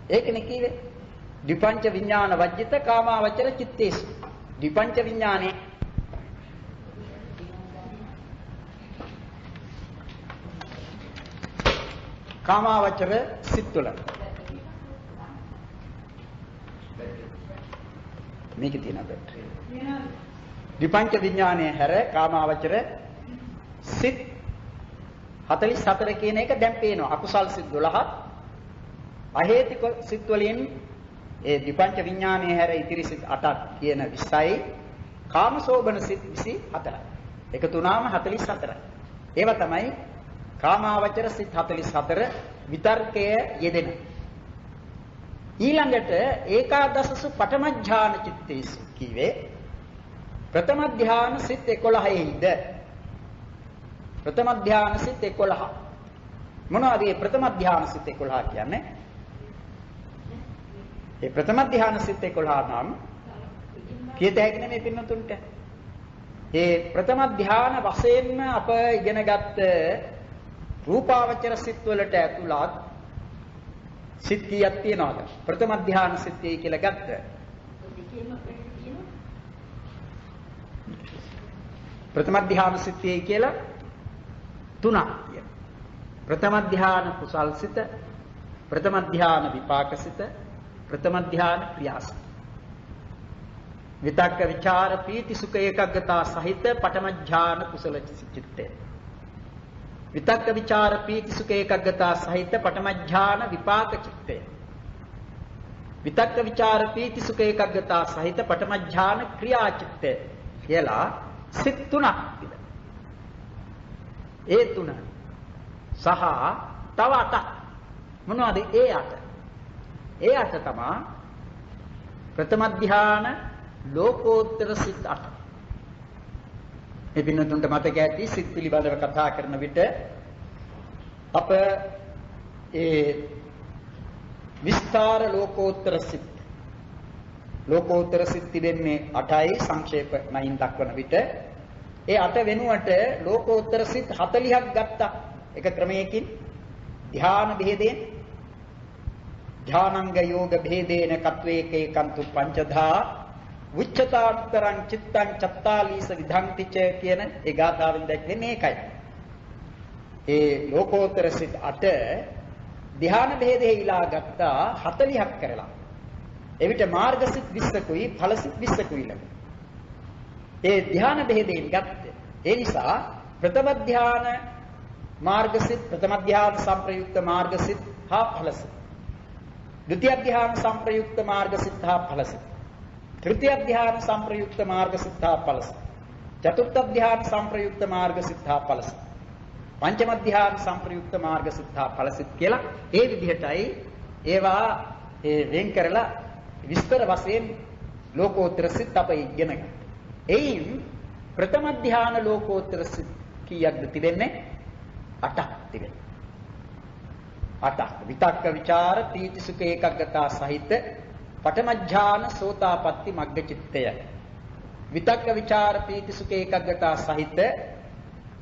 ඒකනේ කීවේ විපංච විඥාන වජ්ජිත කාමාවචර චිත්තේසු. විපංච විඥානේ කාමාවචර සිත්වල මේක තියෙන බැටරි. විපංච විඥානයේ හැර කාමාවචර සිත් 44 කියන එක දැන් පේනවා. අකුසල් සිත් 12ක් අහේතික සිත් වලින් ඒ විපංච විඥානයේ හැර ඉතිරි සිත් 8ක් කියන 20යි කාමසෝබන සිත් 24යි. එකතු වුණාම 44යි. ඒවා තමයි කාමාවචර සිත් 44 විතර්කයේ යෙදෙන. ඊළඟට ඒකාදසසු පඨමඥාන චිත්තේසු කීවේ ප්‍රථම ධ්‍යාන සිත් 11යිද ප්‍රථම ධ්‍යාන සිත් 11. මොනවද මේ ප්‍රථම ධ්‍යාන සිත් 11 කියන්නේ? ඒ ප්‍රථම ධ්‍යාන සිත් 11 නම් කීයට හැකි නෙමෙයි පින්නතුන්ට. ඒ ප්‍රථම ධ්‍යාන වශයෙන්ම අප ඉගෙනගත්ත රූපාවචර සිත් වලට ඇතුළත් සිත් කීයක් තියෙනවද? ප්‍රථම ධ්‍යාන සිත්යි කියලා ගත්ත. ප්‍රථම ධ්‍යාන සිත්යි කියලා 3ක් තියෙනවා. ප්‍රථම ධ්‍යාන කුසල් සිත, ප්‍රථම ධ්‍යාන විපාක සිත, ප්‍රථම ධ්‍යාන ක්‍රියාසිත. විතක්ක විචාර පීති සුඛ ඒකග්ගතා සහිත පඨම ධ්‍යාන කුසල චිත්තය. විතක්ක විචාර පීති සුඛ ඒකග්ගතා සහිත පඨම ධ්‍යාන විපාක චිත්තය. විතක්ක විචාර පීති සුඛ ඒකග්ගතා සහිත පඨම ධ්‍යාන ක්‍රියා චිත්තය කියලා සිත් 3ක් තිබෙනවා. ඒ 3 සහ තව 8ක්. මොනවද ඒ 8? ඒ 8 තමයි ප්‍රථම ධ්‍යාන ලෝකෝත්තර සිත් 8. මේ පින්නතුන්ට මතක ඇති සිත් පිළිබඳව කතා කරන විට අප ඒ විස්තර ලෝකෝත්තර සිත් තිබෙන්නේ 8යි සංක්ෂේප 9 දක්වන විට ඒ 8 වෙනුවට ලෝකෝත්තර සිත් 40ක් ගත්තා. එක ක්‍රමයකින් ධ්‍යාන භේදයෙන් ධානංග යෝග භේදේන කත්වේකේ කන්තු පංචධා උච්චතාන්තරං චිත්තං චත්තාලීස විධංතිච කියන ඒ ගාථාවෙන් දැක්වෙන්නේ මේකයි. ඒ ලෝකෝත්තර සිත් 8 ධ්‍යාන භේදේ ඉලා ගත්තා 40ක් කරලා. එවිට මාර්ග සිත් 20කුයි ඵල සිත් 20කුයි ලැබුණා. ඒ ධ්‍යාන භේදයෙන් ගත්තේ. ඒ නිසා ප්‍රථම ධ්‍යාන මාර්ග සිත් ප්‍රථම ධ්‍යාන සංප්‍රයුක්ත මාර්ග සිත් හා ඵල සිත්. ද්විතිය ධ්‍යාන සංප්‍රයුක්ත මාර්ග සිත් හා ඵල සිත්. තෘතිය ධ්‍යාන සංප්‍රයුක්ත මාර්ග සිත් හා ඵල සිත්. චතුර්ථ ධ්‍යාන සංප්‍රයුක්ත මාර්ග සිත් හා ඵල සිත්. පංචම ධ්‍යාන සංප්‍රයුක්ත මාර්ග සිත් හා ඵල සිත් කියලා ඒ විදිහටයි ඒවා වෙන් කරලා විස්තර වශයෙන් ලෝකෝත්තර සිත් අප ඉගෙන ගන්න. එයින් ප්‍රථම ධ්‍යාන ලෝකෝත්තර සිත් කීයක්ද තිබෙන්නේ? 8ක් තිබෙනවා. 8ක්. විතක්ක ਵਿਚාර තීති සුඛ ඒකග්ගතා සහිත පඨම ඥාන සෝතාපට්ටි මග්ග චිත්තය. විතක්ක ਵਿਚාර තීති සුඛ ඒකග්ගතා සහිත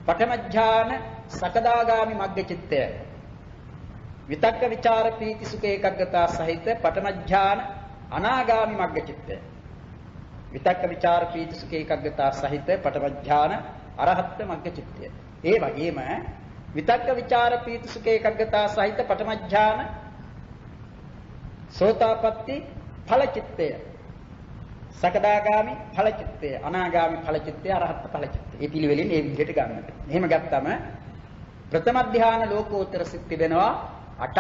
පඨම ඥාන සකදාගාමි මග්ග චිත්තය. විතක්ක ਵਿਚාර තීති සුඛ ඒකග්ගතා සහිත පඨම ඥාන අනාගාමි මග්ග චිත්තය. විතක්ක ਵਿਚාර තීති සුඛ ඒකග්ගතා සහිත පඨම ඥාන අරහත් මග්ග චිත්තය. ඒ වගේම විතක්ක ਵਿਚාර පීති සුඛ ඒකග්ගතා සහිත පඨම ඥාන සෝතාපට්ටි ඵල චිත්තය. සකදාගාමි ඵල චිත්තය, අනාගාමි ඵල චිත්තය, අරහත් ඵල චිත්තය. මේ පිළිවෙලින් මේ විදිහට ගන්නට. එහෙම ගත්තම ප්‍රථම ධ්‍යාන ලෝකෝත්තර සිත් තිබෙනවා 8ක්.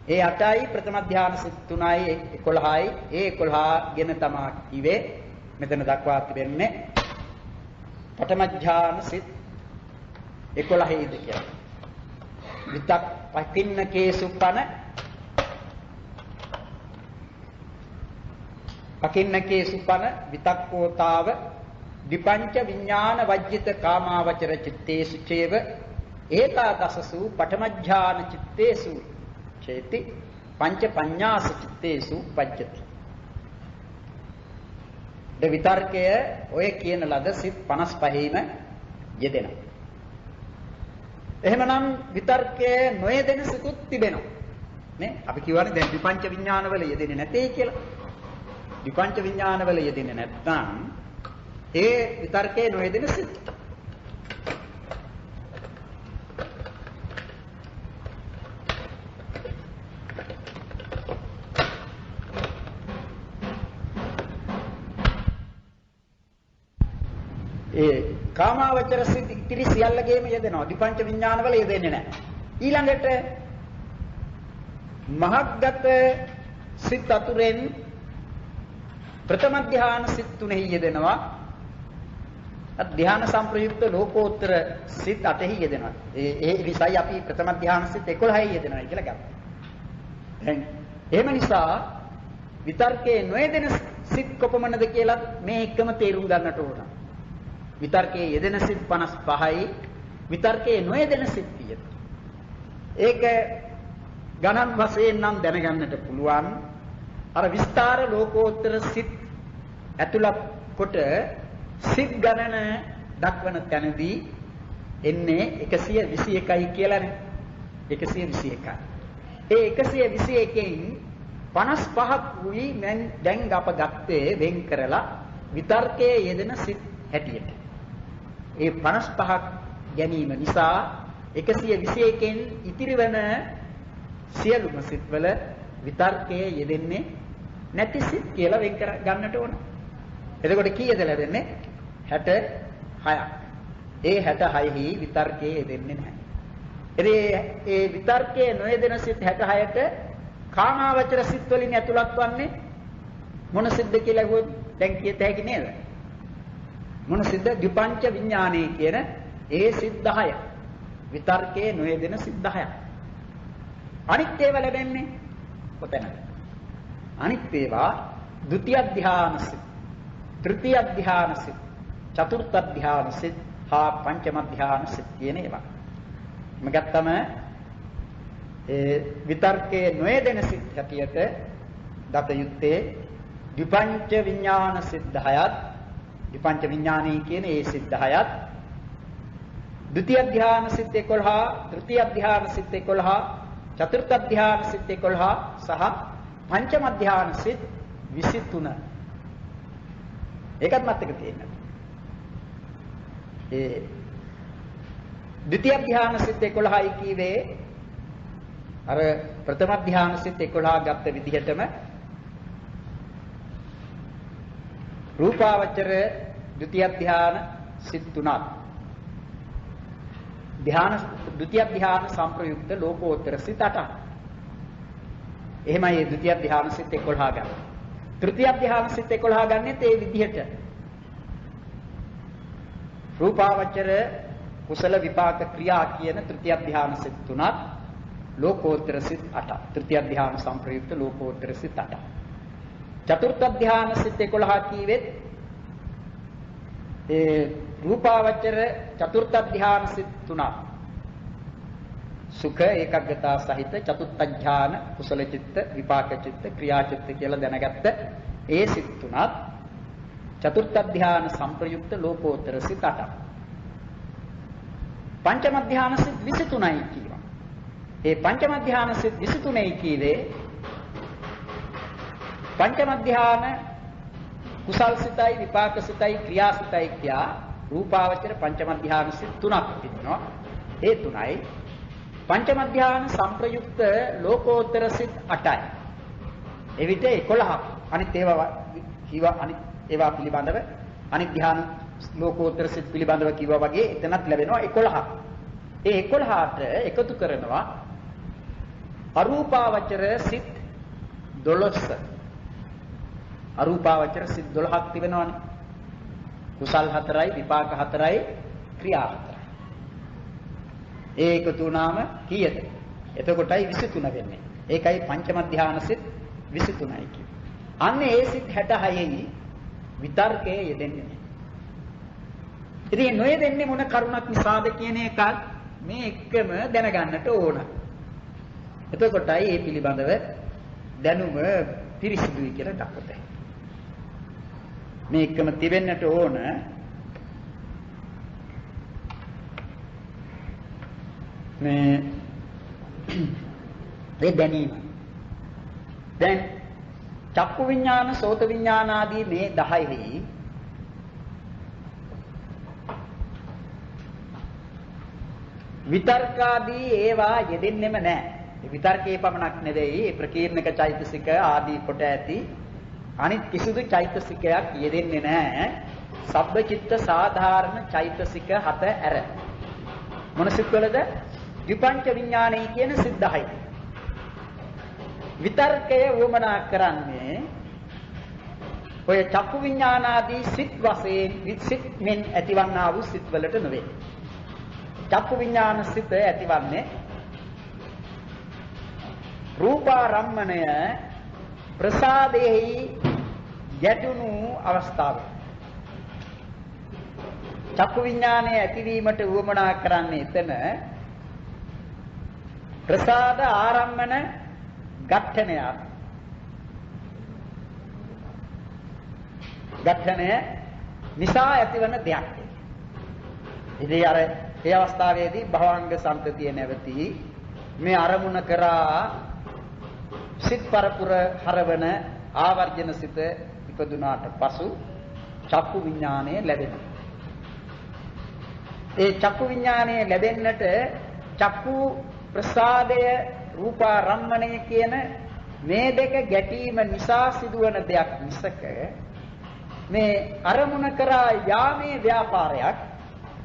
ඒ 8යි ප්‍රථම ධ්‍යාන සිත් 3යි 11යි. ඒ 11 ගෙන තමා කිවේ මෙතන දක්වා තිබෙන්නේ පඨම ධ්‍යාන සිත් 11යිද කියලා. විතක් පකින්නකේ සුප්පන පකින්නකේ සුප්පන විතක්කෝතාව විපංච විඥාන වජ්ජිත කාමාවචර චිත්තේසු චේව ඒකාදසසු පඨම ඥාන චිත්තේසු චේති පංච පඤ්ඤාස චිත්තේසු පජ්ජති. ඒ විතර්කය ඔය කියන ලද සිත් 55යිම යෙදෙනවා. එහෙමනම් විතර්කයේ නොයෙදෙන සිතුත් තිබෙනවා නේ. අපි කියවනේ දැන් විපංච විඥානවල යෙදෙන්නේ නැtei කියලා. විපංච විඥානවල යෙදෙන්නේ නැත්නම් ඒ විතර්කයේ නොයෙදෙන සිත්. ඒ කාමාවචර සිත් ඉතිරි සියල්ලගේම යෙදෙනවා. විපංච විඥානවල යෙදෙන්නේ නැහැ. ඊළඟට මහග්ගත සිත් අතුරෙන් ප්‍රථම ධ්‍යාන සිත් තුනෙහි යෙදෙනවා. ධ්‍යාන සංප්‍රයුක්ත ලෝකෝත්තර සිත් 8හි යෙදෙනවා. ඒ නිසායි අපි ප්‍රථම ධ්‍යාන සිත් 11හි යෙදෙනවා කියලා ගන්නවා. දැන් එහෙම නිසා විතර්කයේ නොයෙදෙන සිත් කොපමණද කියලා මේ එකම තේරුම් ගන්නට ඕන. විතර්කයේ යෙදෙන සිත් 55යි විතර්කයේ නොයෙදෙන සිත් 30යි. ඒක ගණන් වශයෙන් නම් දැනගන්නට පුළුවන්. අර විස්තර ලෝකෝත්තර සිත් ඇතුළත් කොට සිත් ගණන දක්වන තැනදී එන්නේ 121යි කියලානේ. 121යි. ඒ 121කින් 55ක් වුයි මෙන් දැන් අප ගත්තේ වෙන් කරලා විතර්කයේ යෙදෙන සිත් හැටියට. ඒ 55ක් ගැනීම නිසා 121කින් ඉතිරි වෙන සියලුම සිත්වල විතර්කයේ යෙදෙන්නේ නැති සිත් කියලා වෙන් කර ගන්නට ඕන. එතකොට කීයද ලැබෙන්නේ? 66ක්. ඒ 66හි විතර්කයේ යෙදෙන්නේ නැහැ. ඒ විතර්කයේ නොයෙදෙන සිත් 66ට කාමාවචර සිත් වලින් ඇතුළත් වන්නේ මොන සිද්ද කියලා අහුවොත් දැන් කියත හැකි නේද? මොන සිද්ද? විපංච විඥානේ කියන ඒ සිත් 10. විතර්කයේ නොයෙදෙන සිත් 10ක්. අනිත් ඒවා ලැබෙන්නේ කොතැනද? අනිත් ඒවා ဒုတိ ය ධ්‍යාන සිත්, තෘතිය ධ්‍යාන සිත්, චතුර්ථ ධ්‍යාන සිත්, හා පංචම ධ්‍යාන සිත් කියන ඒවා. මගත්තම ඒ විතර්කයේ නොයෙදෙන සිත් හැටියට දත යුත්තේ විපංච විඥාන සිත් 10ත්, විපංච විඥානයේ කියන ඒ සිත් 10ත් ද්විතිය ධ්‍යාන සිත් 11, තෘතිය ධ්‍යාන සිත් 11, චතුර්ථ ධ්‍යාන සිත් 11 සහ පංචම ධ්‍යාන සිත් 23. ඒකත් මතක තියෙනවා. ඒ ද්විතිය ධ්‍යාන සිත් 11යි කීවේ අර ප්‍රථම ධ්‍යාන සිත් 11 ගත්ත විදිහටම රූපාවචර ද්විතිය ධ්‍යාන සිත් 3ක් ධ්‍යාන ද්විතිය ධ්‍යාන සංප්‍රයුක්ත ලෝකෝත්තර සිත් 8ක්. එහෙමයි ද්විතිය ධ්‍යාන සිත් 11 ගන්න. තෘතිය ධ්‍යාන සිත් 11 ගන්නෙත් ඒ විදිහට. රූපාවචර කුසල විපාක ක්‍රියා කියන තෘතිය ධ්‍යාන සිත් 3ක් ලෝකෝත්තර සිත් 8ක්. තෘතිය ධ්‍යාන සංප්‍රයුක්ත ලෝකෝත්තර සිත් 8ක්. චතුර්ථ ධ්‍යාන සිත් 11 කීවෙත් ඒ රූපාවචර චතුර්ථ ධ්‍යාන සිත් 3ක් සුඛ ඒකග්ගතා සහිත චතුත්ථ ධ්‍යාන කුසල චිත්ත විපාක චිත්ත ක්‍රියා චිත්ත කියලා දැනගත්ත ඒ සිත් 3ක් චතුර්ථ ධ්‍යාන සංප්‍රයුක්ත ලෝකෝත්තර සිත් 8ක්. පංචම ධ්‍යාන සිත් 23යි කියනවා. ඒ පංචම ධ්‍යාන සිත් 23යි කීවේ පංචම ධ්‍යාන කුසල් සිතයි විපාක සිතයි ක්‍රියා සිතයි කියා රූපාවචර පංචම ධ්‍යාන සිත් 3ක් තිබෙනවා. ඒ 3යි පංචම ධ්‍යාන සංප්‍රයුක්ත ලෝකෝත්තර සිත් 8යි. එවිට 11ක්. අනිත් ඒවා පිළිබඳව අනිත් ධ්‍යාන ලෝකෝත්තර සිත් පිළිබඳව කිව්වා වගේ එතනත් ලැබෙනවා 11ක්. ඒ 11ට එකතු කරනවා අරූපාවචර සිත් 12. අරූපාවචර සිත් 12ක් තිබෙනවානේ. කුසල් 4යි විපාක 4යි ක්‍රියා 4යි. ඒ එකතු වුණාම කීයද? එතකොටයි 23 වෙන්නේ. ඒකයි පංචම ධ්‍යාන සිත් 23යි කියන්නේ. අන්න ඒ සිත් 66යි විතර්කයේ යෙදෙන්නේ. ඉතින් නොයෙදෙන්නේ මොන කරුණක් නිසාද කියන එකත් මේ එකම දැනගන්නට ඕන. එතකොටයි මේ පිළිබඳව දැනුම පිරිසිදුයි කියලා දක්වතේ. මේ එකම තිබෙන්නට ඕන. මේ දැනීම. දැන් චක්කු විඥාන, සෝත විඥාන ආදී මේ 10ෙහි විතර්කාදී ඒවා යෙදෙන්නෙම නැහැ. විතර්කයේ පමණක් නෙවෙයි ප්‍රකීර්ණක චෛතසික ආදී කොට ඇති අනිත් කිසිදු චෛතසිකයක් යෙදෙන්නේ නැහැ. සබ්බචිත්ත සාධාරණ චෛතසික 7 ඇර. මොන සිත්වලද? විපංච විඥානයි කියන සිත් 10යි. විතර්කය වමනා කරන්නේ ඔය චක්කු විඥානාදී සිත් වශයෙන් සිත් මෙන් ඇතිවන්නා වූ සිත් වලට නෙවෙයි. චක්කු විඥාන සිත ඇතිවන්නේ රූපාරම්මණය ප්‍රසාදෙහි ගැටුණු අවස්ථාවේ චක්කු විඥානය ඇතිවීමට උවමනා කරන්නේ එතන ප්‍රසාද ආරම්මන ඝට්ටනය නිසා ඇතිවන දෙයක්. ඉතින් අර ඒ අවස්ථාවේදී භවංග සම්පතිය නැවති මේ අරමුණ කරා සිත් පරපුර හරවන ආවර්ජන සිත ඉපදුනාට පසු චක්කු විඥානය ලැබෙනවා. ඒ චක්කු විඥානය ලැබෙන්නට චක්කු ප්‍රසාදය රූපාරම්මණය කියන මේ දෙක ගැටීම නිසා සිදුවන දෙයක් මිසක මේ අරමුණ කරා යාමේ ව්‍යාපාරයක්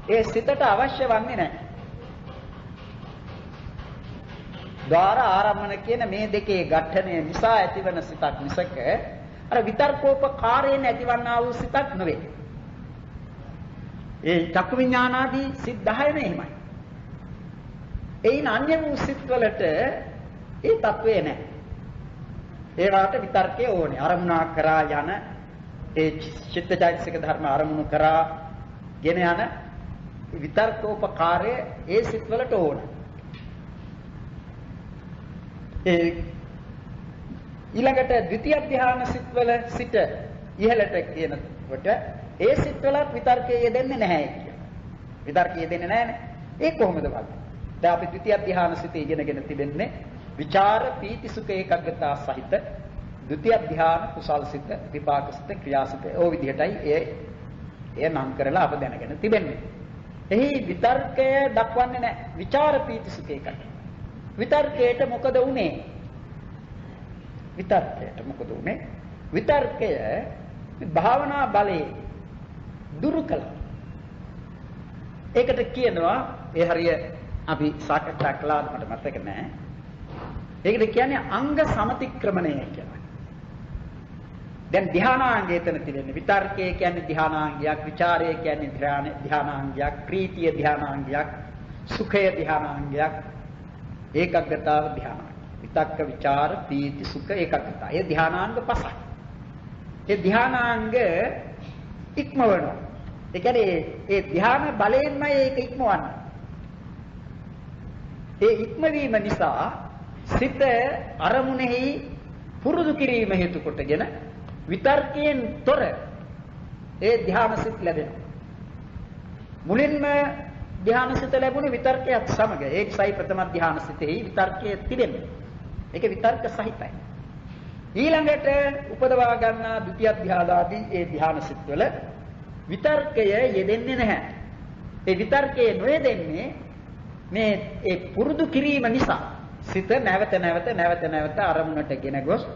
ඒ සිතට අවශ්‍ය වන්නේ නැහැ. ද්වාර ආරම්මන කියන මේ දෙකේ ඝට්ටණය නිසා ඇතිවන සිතක් මිසක අර විතර්කෝපකාරයෙන් ඇතිවන්නා වූ සිතක් නෙවෙයි. ඒ චක්කු විඥානාදී සිත් 10ම එහෙමයි. එයින් අන්‍ය වූ සිත් වලට ඒ తත්වේ නැහැ. ඒවට විතර්කය ඕනේ. අරමුණා කරා යන ඒ චිත්තචෛතසික ධර්ම අරමුණු කරා ගෙන යන විතර්කෝපකාරය ඒ සිත් වලට ඕනේ. ඒ ඊළඟට ද්විතිය ධ්‍යාන සිත්වල සිට ඉහළට කියනකොට ඒ සිත්වලත් විතර්කයේ යෙදෙන්නේ නැහැ කියලා. විතර්කයේ යෙදෙන්නේ නැහැනේ. ඒ කොහොමද බලන්න? දැන් අපි ද්විතිය ධ්‍යාන සිත ඉගෙනගෙන තිබෙන්නේ විචාර පීති සුඛ ඒකග්ගතා සහිත ද්විතිය ධ්‍යාන කුසල් සිත විපාක සිත ක්‍රියා සිත ඕ විදිහටයි එය නම් කරලා අප දැනගෙන තිබෙන්නේ. එහි විතර්කය දක්වන්නේ නැහැ. විචාර පීති සුඛ ඒකග්ගත. විතර්කයට මොකද උනේ? විතර්කයට මොකද උනේ? විතර්කය භාවනා බලේ දුරු කළා. ඒකට කියනවා ඒ හරිය අපි සාකච්ඡා කළාද මට මතක නැහැ. ඒකට කියන්නේ අංග සමතික්‍රමණය කියලා. දැන් ධානාංගය එතන තියෙන්නේ. විතර්කය කියන්නේ ධානාංගයක්, විචාරය කියන්නේ ධානාංගයක්, ප්‍රීතිය ධානාංගයක්, සුඛය ධානාංගයක්, ඒකග්ගතාව ධානාංගය. විතක්ක විචාර ප්‍රීති සුඛ ඒකග්ගතාව. ඒ ධානාංග පහක්. ඒ ධානාංග ඉක්මවනවා. ඒ කියන්නේ ඒ ධාන බලයෙන්මයි ඒක ඉක්මවන්නේ. ඒ ඉක්මවීම නිසා සිත අරමුණෙහි පුරුදු කිරීම හේතු කොටගෙන විතර්කයෙන් තොර ඒ ධාන සිත් ලැබෙනවා. මුලින්ම ධාන සිත ලැබුණේ විතර්කයක් සමග. ඒකයි ප්‍රථම ධාන සිතෙහි විතර්කයේ තිබෙන්නේ. ඒක විතර්ක සහිතයි. ඊළඟට උපදවා ගන්නා ဒုတိ ය ධානාදී ඒ ධාන සිත්වල විතර්කය යෙදෙන්නේ නැහැ. ඒ විතර්කයේ නොයෙදෙන්නේ මේ ඒ පුරුදු කිරීම නිසා සිත නැවත අරමුණට ගෙන ගොස්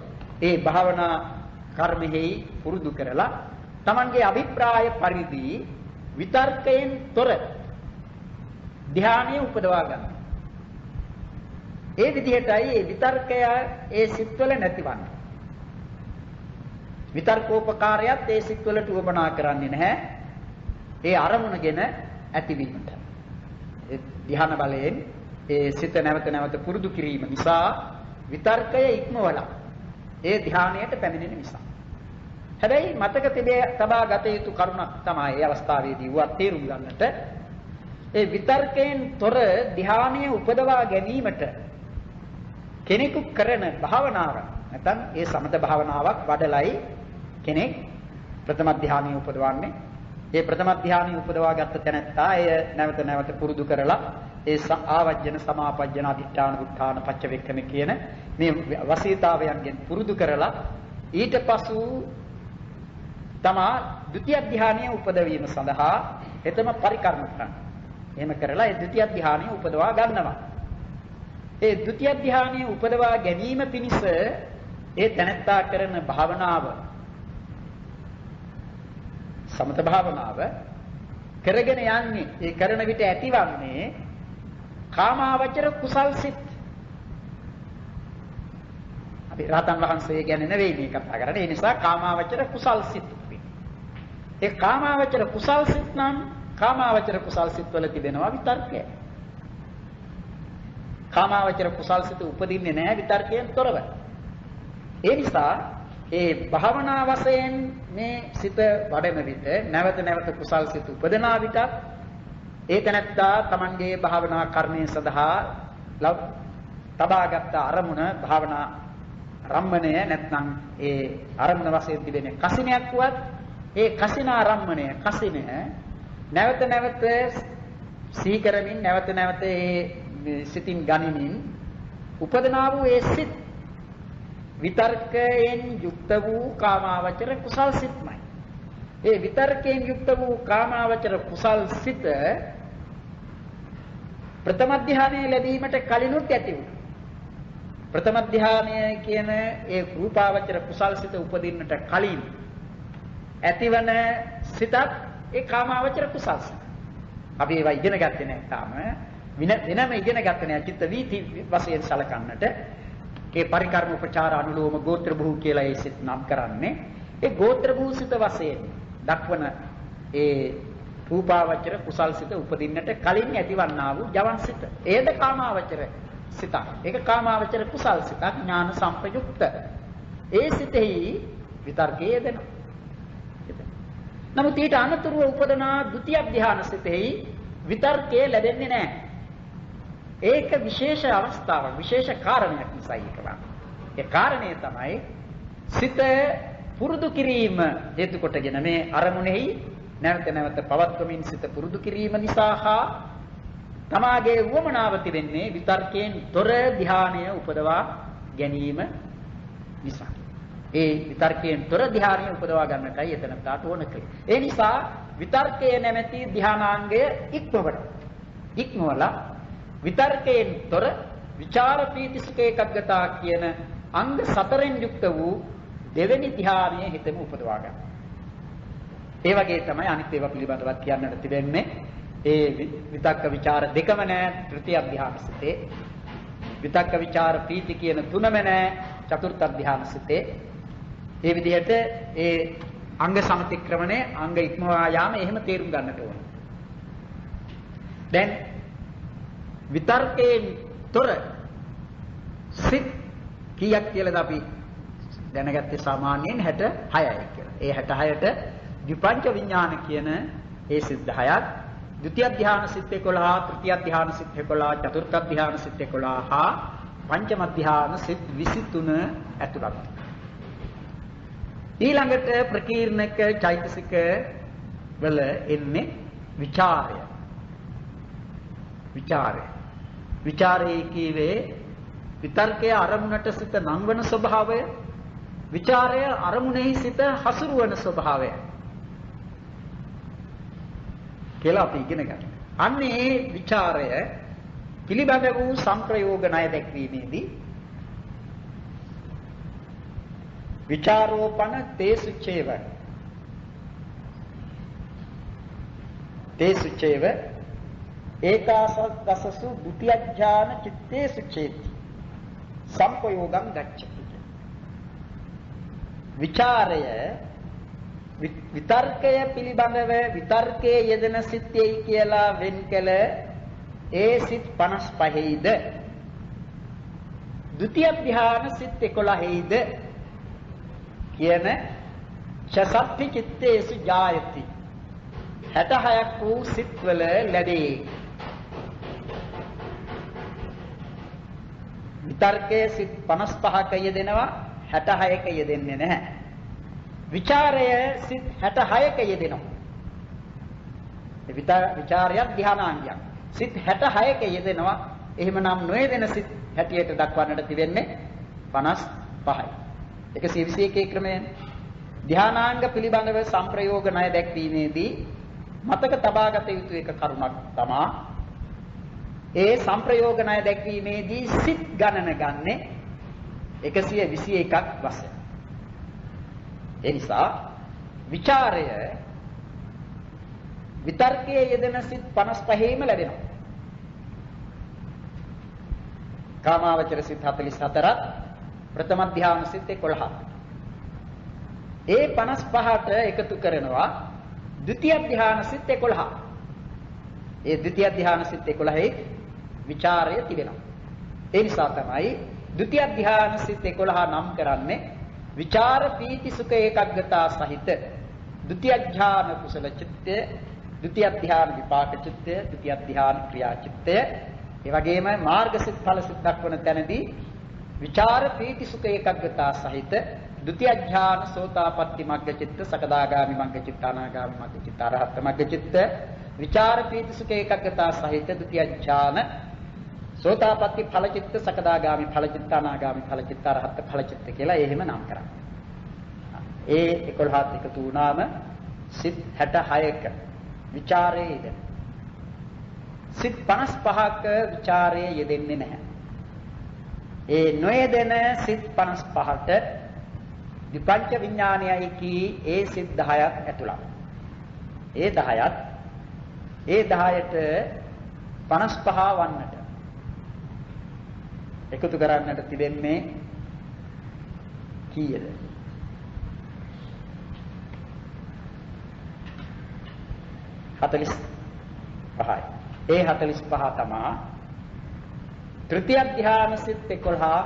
ඒ භාවනා කර්මෙහි පුරුදු කරලා Tamanගේ අභිප්‍රාය පරිදි විතර්කයෙන් තොර ධානය උපදවා ගන්න. ඒ විදිහටයි ඒ විතර්කය ඒ සිත්වල නැතිවන්නේ. විතර්කෝපකාරයත් ඒ සිත්වලට උවමනා කරන්නේ නැහැ. ඒ අරමුණගෙන ඇතිවීමට. ඒ ධ්‍යාන බලයෙන් ඒ සිත නැවත පුරුදු කිරීම නිසා විතර්කය ඉක්මවලා ඒ ධ්‍යානයට පැමිණෙන නිසා. හැබැයි මතක තබා ගත යුතු කරුණක් තමයි මේ අවස්ථාවේදී වත් තේරුම් ගන්නට ඒ විතර්කයෙන් තොර ධ්‍යානය උපදවා ගැනීමට කෙනෙකු කරන භාවනාව නැත්නම් ඒ සමත භාවනාවක් වඩලයි කෙනෙක් ප්‍රථම ධ්‍යානය උපදවන්නේ. ඒ ප්‍රථම ධ්‍යානය උපදවා ගත්ත තැනැත්තා එය නැවත පුරුදු කරලා ඒ ආවජ්ජන සමාපජ්ජන අධිඨාන උත්ථාන පච්චවෙක්කම කියන මේ වසීතාවයන්ගෙන් පුරුදු කරලා ඊට පසු තමා ဒုတိ ය ධ්‍යානය උපදවීම සඳහා එතම පරිකර්ම කරනවා. එහෙම කරලා ඒ ဒုတိ ය ධ්‍යානය උපදවා ගන්නවා. ඒ ဒုတိ ය ධ්‍යානය උපදවා ගැනීම පිණිස ඒ තැනැත්තා කරන භාවනාව සමත භාවනාව කරගෙන යන්නේ ඒ කරන විට ඇතිවන්නේ කාමාවචර කුසල් සිත්. අපි රහතන් වහන්සේ ගැන නෙවෙයි මේ කතා කරන්නේ. ඒ නිසා කාමාවචර කුසල් සිත්. ඒ කාමාවචර කුසල් සිත් නම් කාමාවචර කුසල් සිත් වල තිබෙනවා විතර්කය. කාමාවචර කුසල් සිත් උපදින්නේ නැහැ විතර්කයෙන් තොරව. ඒ නිසා ඒ භාවනා වශයෙන් මේ සිත වඩන විට නැවත කුසල් සිත් උපදනා විට ඒ තැනැත්තා Tamanගේ භාවනා කර්මය සඳහා තබාගත් අරමුණ භාවනා රම්මණය නැත්නම් ඒ අරමුණ වශයෙන් තිබෙන කසිනයක් වුවත් ඒ කසිනා රම්මණය කසිනය නැවත සිහි කරමින් නැවත ඒ සිතින් ගනිමින් උපදනා වූ ඒ සිත් විතර්කයෙන් යුක්ත වූ කාමාවචර කුසල් සිත්මයි. ඒ විතර්කයෙන් යුක්ත වූ කාමාවචර කුසල් සිත ප්‍රථම ධ්‍යානයේ ලැබීමට කලිනුත් ඇති වුණා. ප්‍රථම ධ්‍යානය කියන ඒ රූපාවචර කුසල් සිත උපදින්නට කලින් ඇතිවන සිතත් ඒ කාමාවචර කුසල් සිත. අපි ඒවා ඉගෙන ගත්තේ නැහැ තාම. වෙනම ඉගෙන ගත්තේ නැහැ චිත්ත වීති වශයෙන් සලකන්නට. ඒ පරිකර්ම උපචාර අනුලෝම ගෝත්‍ර භූ කියලා ඒ සිත් නම් කරන්නේ. ඒ ගෝත්‍ර භූ සිත වශයෙන් දක්වන ඒ රූපාවචර කුසල් සිත උපදින්නට කලින් ඇතිවන්නා වූ ජවන් සිත. ඒද කාමාවචර සිතක්. ඒක කාමාවචර කුසල් සිතක් ඥාන සම්පයුක්ත. ඒ සිතෙහි විතර්කයේ දෙනවා. නමුත් ඊට අනතුරුව උපදනා ဒုတိ ය ධ්‍යාන සිතෙහි විතර්කයේ ලැබෙන්නේ නැහැ. ඒක විශේෂ අවස්ථාවක් විශේෂ කාරණයක් නිසා ඒක වань. ඒ කාරණේ තමයි සිත පුරුදු කිරීම හේතු කොටගෙන මේ අරමුණෙහි නැවත නැවත පවත්වමින් සිත පුරුදු කිරීම නිසා හා තමාගේ වමනාව තිබෙන්නේ විතර්කයෙන් තොර ධානය උපදවා ගැනීම නිසා. ඒ විතර්කයෙන් තොර ධානය උපදවා ගන්නටයි එතනට ඕන කලේ. ඒ නිසා විතර්කයේ නැමැති ධානාංගය ඉක්මවලා විතර්කයෙන් තොර විචාර පීති සුඛ ඒකග්ගතා කියන අංග 4න් යුක්ත වූ දෙවෙනි ධානය හිතෙම උපදවා ගන්න. ඒ වගේ තමයි අනිත් ඒවා පිළිබඳව කියන්නට තිබෙන්නේ. ඒ විතක්ක ਵਿਚාර දෙකම නැහැ තෘතිය ධාන සිතේ. විතක්ක ਵਿਚාර පීති කියන තුනම නැහැ චතුර්ථ ධාන සිතේ. ඒ විදිහට ඒ අංග සමතික්‍රමණය අංග ඉක්මවා යාම එහෙම තේරුම් ගන්නට ඕන. දැන් විතර්කයෙන් තොර සිත් කීයක් කියලාද අපි දැනගත්තේ සාමාන්‍යයෙන් 66යි කියලා. ඒ 66ට විපංච විඥාන කියන ඒ සිත් 10ක්, ဒုတိ ය ධාන සිත් 11, තෘතිය ධාන සිත් 11, චතුර්ථ ධාන සිත් 11 හා පංචම ධාන සිත් 23 ඇතුළත්. ඊළඟට ප්‍රකීර්ණක චෛතසික වල එන්නේ විචාරය. විචාරයේ කීවේ විතර්කයේ අරමුණට සිත නංවන ස්වභාවය, විචාරය අරමුණෙහි සිත හසුරුවන ස්වභාවය කියලා අපි ඉගෙන ගන්නවා. අන්නේ විචාරය පිළිබඳ වූ සංප්‍රයෝග ණය දැක්වීමේදී විචාරෝපන තේසුචේව ඒකාසස්සු ဒုတိ ය ඥාන චිත්තේසු චේති සංපයෝගං ගච්ඡති. විචාරය විතර්කය පිළිබඳව විතර්කයේ යෙදෙන සිත්යයි කියලා වෙන් කළ ඒ සිත් 55යිද, ဒုတိ ය ධ්‍යාන සිත් 11යිද කියන චසත්ති චිත්තේසු ජායති 66ක් වූ සිත්වල ලැබේ. විතර්කයේ සිත් 55ක යෙදෙනවා, 66ක යෙදෙන්නේ නැහැ. විචාරය සිත් 66ක යෙදෙනවා. විචාරයක් ධානාංගයක්. සිත් 66ක යෙදෙනවා. එහෙමනම් නොයෙදෙන සිත් හැටියට දක්වන්නට තිබෙන්නේ 55යි. 121 ක්‍රමයෙන් ධානාංග පිළිබඳව සංප්‍රයෝග ණය දැක්වීමේදී මතක තබාගත යුතු එක කරුණක් තමයි ඒ සංප්‍රයෝග ණය දැක්වීමේදී සිත් ගණන ගන්නේ 121ක් වශයෙන්. ඒ නිසා විචාරය විතර්කයේ යෙදෙන සිත් 55ෙම ලැබෙනවා. කාමාවචර සිත් 44ක්, ප්‍රථම ධ්‍යාන සිත් 11ක්. ඒ 55ට එකතු කරනවා ද්විතිය ධ්‍යාන සිත් 11. ඒ ද්විතිය ධ්‍යාන සිත් 11ෙහි විචාරය තිබෙනවා. ඒ නිසා තමයි ද්විතිය ධ්‍යාන සිත් 11 නම් කරන්නේ විචාර පීති සුඛ ඒකග්ගතා සහිත ද්විතිය ධ්‍යාන කුසල චිත්තය, ද්විතිය ධ්‍යාන විපාක චිත්තය, ද්විතිය ධ්‍යාන ක්‍රියා චිත්තය, ඒ වගේම මාර්ග සිත් ඵල සිත් දක්වන තැනදී විචාර පීති සුඛ ඒකග්ගතා සහිත ද්විතිය ධ්‍යාන සෝතාපට්ටි මග්ග චිත්ත, සකදාගාමි මග්ග චිත්ත, අනාගාමි මග්ග චිත්ත, අරහත් මග්ග චිත්ත, විචාර පීති සුඛ ඒකග්ගතා සහිත ද්විතිය ධ්‍යාන සෝතාපට්ටි ඵල චිත්ත, සකදාගාමි ඵල චිත්ත, අනාගාමි ඵල චිත්ත, අරහත් ඵල චිත්ත කියලා එහෙම නම් කරන්නේ. ඒ 11ත් එකතු වුණාම සිත් 66ක විචාරයේ යෙදෙන. සිත් 55ක විචාරයේ යෙදෙන්නේ නැහැ. ඒ නොයෙදෙන සිත් 55ට විපංච විඥානයයි කී ඒ සිත් 10ක් ඇතුළත්. ඒ 10ත් ඒ 10ට 55 වන්නට එකතු කරන්නට තිබෙන්නේ කීයද? 45යි. ඒ 45 තමයි තෘතිය ධ්‍යාන සිත් 11,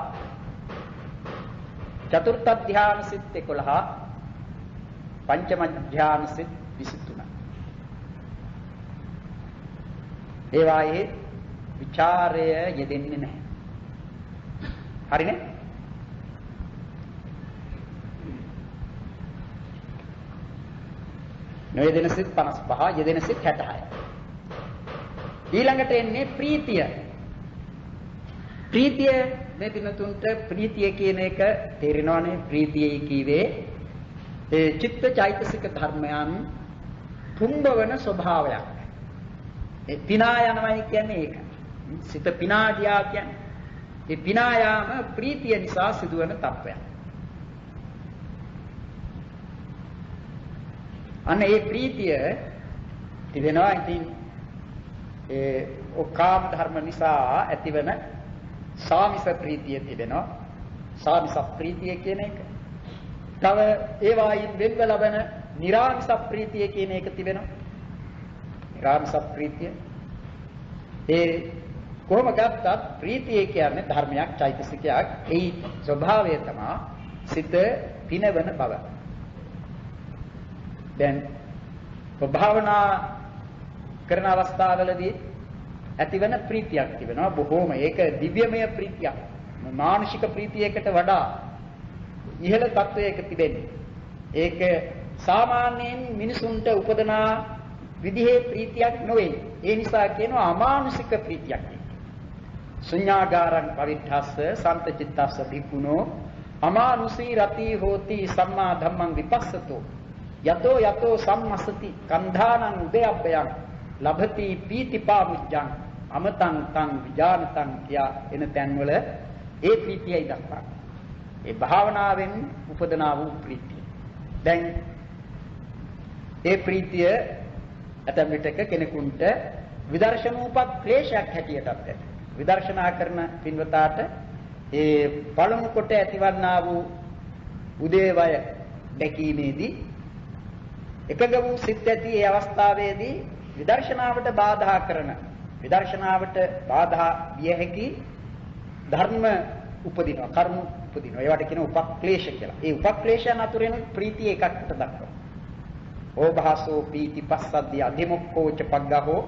චතුර්ථ ධ්‍යාන සිත් 11, පංචම ධ්‍යාන සිත් 23. ඒ වායේ විචාරය යෙදෙන්නේ නැහැ. හරිනේ? නොයෙදෙන සිත් 55, යෙදෙන සිත් 66. ඊළඟට එන්නේ ප්‍රීතිය. ප්‍රීතිය මේ දිනතුන්ට ප්‍රීතිය කියන එක තේරෙනවනේ. ප්‍රීතියයි කීවේ ඒ චිත්ත චෛතසික ධර්මයන් පුම්බවන ස්වභාවයක්. ඒ පිනා යනවයි කියන්නේ ඒක. සිත පිනා ගියා කියන්නේ ඒ පිනා යාම ප්‍රීතිය නිසා සිදුවන තත්වයක්. අන්න ඒ ප්‍රීතිය තිබෙනවා. ඉතින් ඒ ඔකාම ධර්ම නිසා ඇතිවන සාමිස ප්‍රීතිය තිබෙනවා. සාමිස ප්‍රීතිය කියන එක. තව ඒ වයින් වෙන්ව ලබන නිරාමිස ප්‍රීතිය කියන එක තිබෙනවා. නිරාමිස ප්‍රීතිය ඒ කොහොම ගත්තත් ප්‍රීතිය කියන්නේ ධර්මයක්, චෛතසිකයක්. ඒ ස්වභාවය තමයි සිත පිනවන බව. දැන් භාවනා කරන අවස්ථාවලදී ඇතිවන ප්‍රීතියක් තිබෙනවා. බොහෝම ඒක දිව්‍යමය ප්‍රීතියක්. මානසික ප්‍රීතියකට වඩා ඉහළ තත්වයක තිබෙන්නේ. ඒක සාමාන්‍යයෙන් මිනිසුන්ට උපදනා විදිහේ ප්‍රීතියක් නොවේ. ඒ නිසා කියනවා අමානුෂික ප්‍රීතියක්. ශුඤ්ඤාගාරං පවිත්තස්ස සම්තචිත්තස්ස භික්ඛුනෝ අමානුෂී රති හෝති සම්මා ධම්මං විපස්සතෝ යතෝ යතෝ සම්මසති කන්ධානං උදයබ්බයං ලභති පීතිපාමුජ්ජං අමතං තං විජානතං කියා එන තැන්වල ඒ ප්‍රීතියයි දක්වන්නේ. ඒ භාවනාවෙන් උපදනා වූ ප්‍රීතිය. දැන් ඒ ප්‍රීතිය ඇතැම් විටක කෙනෙකුට විදර්ශනෝපත් ක්ලේශයක් හැටියටත් ඇත. විදර්ශනා කරන පින්වතාට ඒ පළමු කොට ඇතිවන්නා වූ උදේවය දැකීමේදී එකග වූ සිත් ඇති ඒ අවස්ථාවේදී විදර්ශනාවට බාධා කරන, විදර්ශනාවට බාධා විය හැකි ධර්ම උපදිනවා, කර්ම උපදිනවා. ඒවට කියන උපක්ලේශ කියලා. ඒ උපක්ලේශයන් අතුරෙන් ප්‍රීතිය එකකට දක්වනවා. ඕභාසෝ පීති පස්සද්ධිය අධිමුක්ඛෝච පග්ගහෝ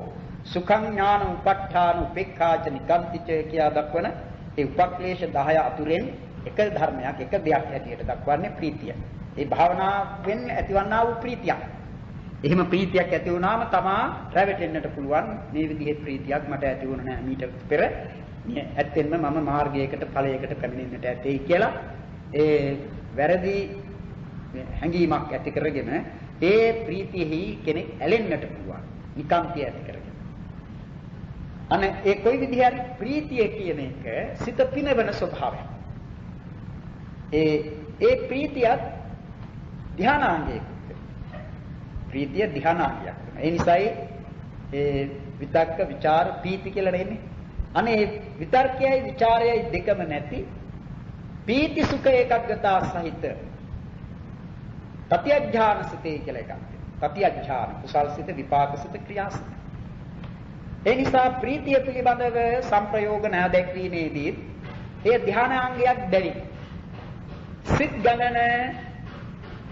සුඛං ඥාන උපට්ඨාන උපේක්ඛාච නිකාන්තිච කියා දක්වන ඒ උපක්ලේශ 10 අතුරෙන් එක ධර්මයක්, එක දෙයක් හැටියට දක්වන්නේ ප්‍රීතිය. ඒ භාවනාවෙන් ඇතිවන්නා වූ ප්‍රීතියක්. එහෙම ප්‍රීතියක් ඇති වුණාම තමා රැවටෙන්නට පුළුවන්. මේ විදිහේ ප්‍රීතියක් මට ඇති වුණ නැහැ මීට පෙර. ඇත්තෙන්ම මම මාර්ගයකට ඵලයකට පැමිණෙන්නට ඇතේ කියලා ඒ වැරදි හැඟීමක් ඇති කරගෙන ඒ ප්‍රීතියෙහි කෙනෙක් ඇලෙන්නට පුළුවන්. නිකාන්තිය ඇති කරගෙන. අනේ ඒ කොයි විදිහේ හරි ප්‍රීතිය කියන එක සිත පිනවන ස්වභාවයක්. ඒ ප්‍රීතියත් ධානාංගයක. ප්‍රීතිය ධානාංගයක්. ඒ නිසායි ඒ විතක්ක ਵਿਚාර පීති කියලා නෙන්නේ. අනේ විතර්කයයි ਵਿਚාරයයි දෙකම නැති පීති සුඛ ඒකග්ගතා සහිත තතියඥාන සිතේ කියලා එකක් තියෙනවා. තතියඥාන කුසල් සිත, විපාක සිත, ක්‍රියා සිත. ඒ නිසා ප්‍රීතිය පිළිබඳව සංප්‍රයෝග නැදැක්වීමේදී ඒ ධානාංගයක් බැරි. සිත් ගණන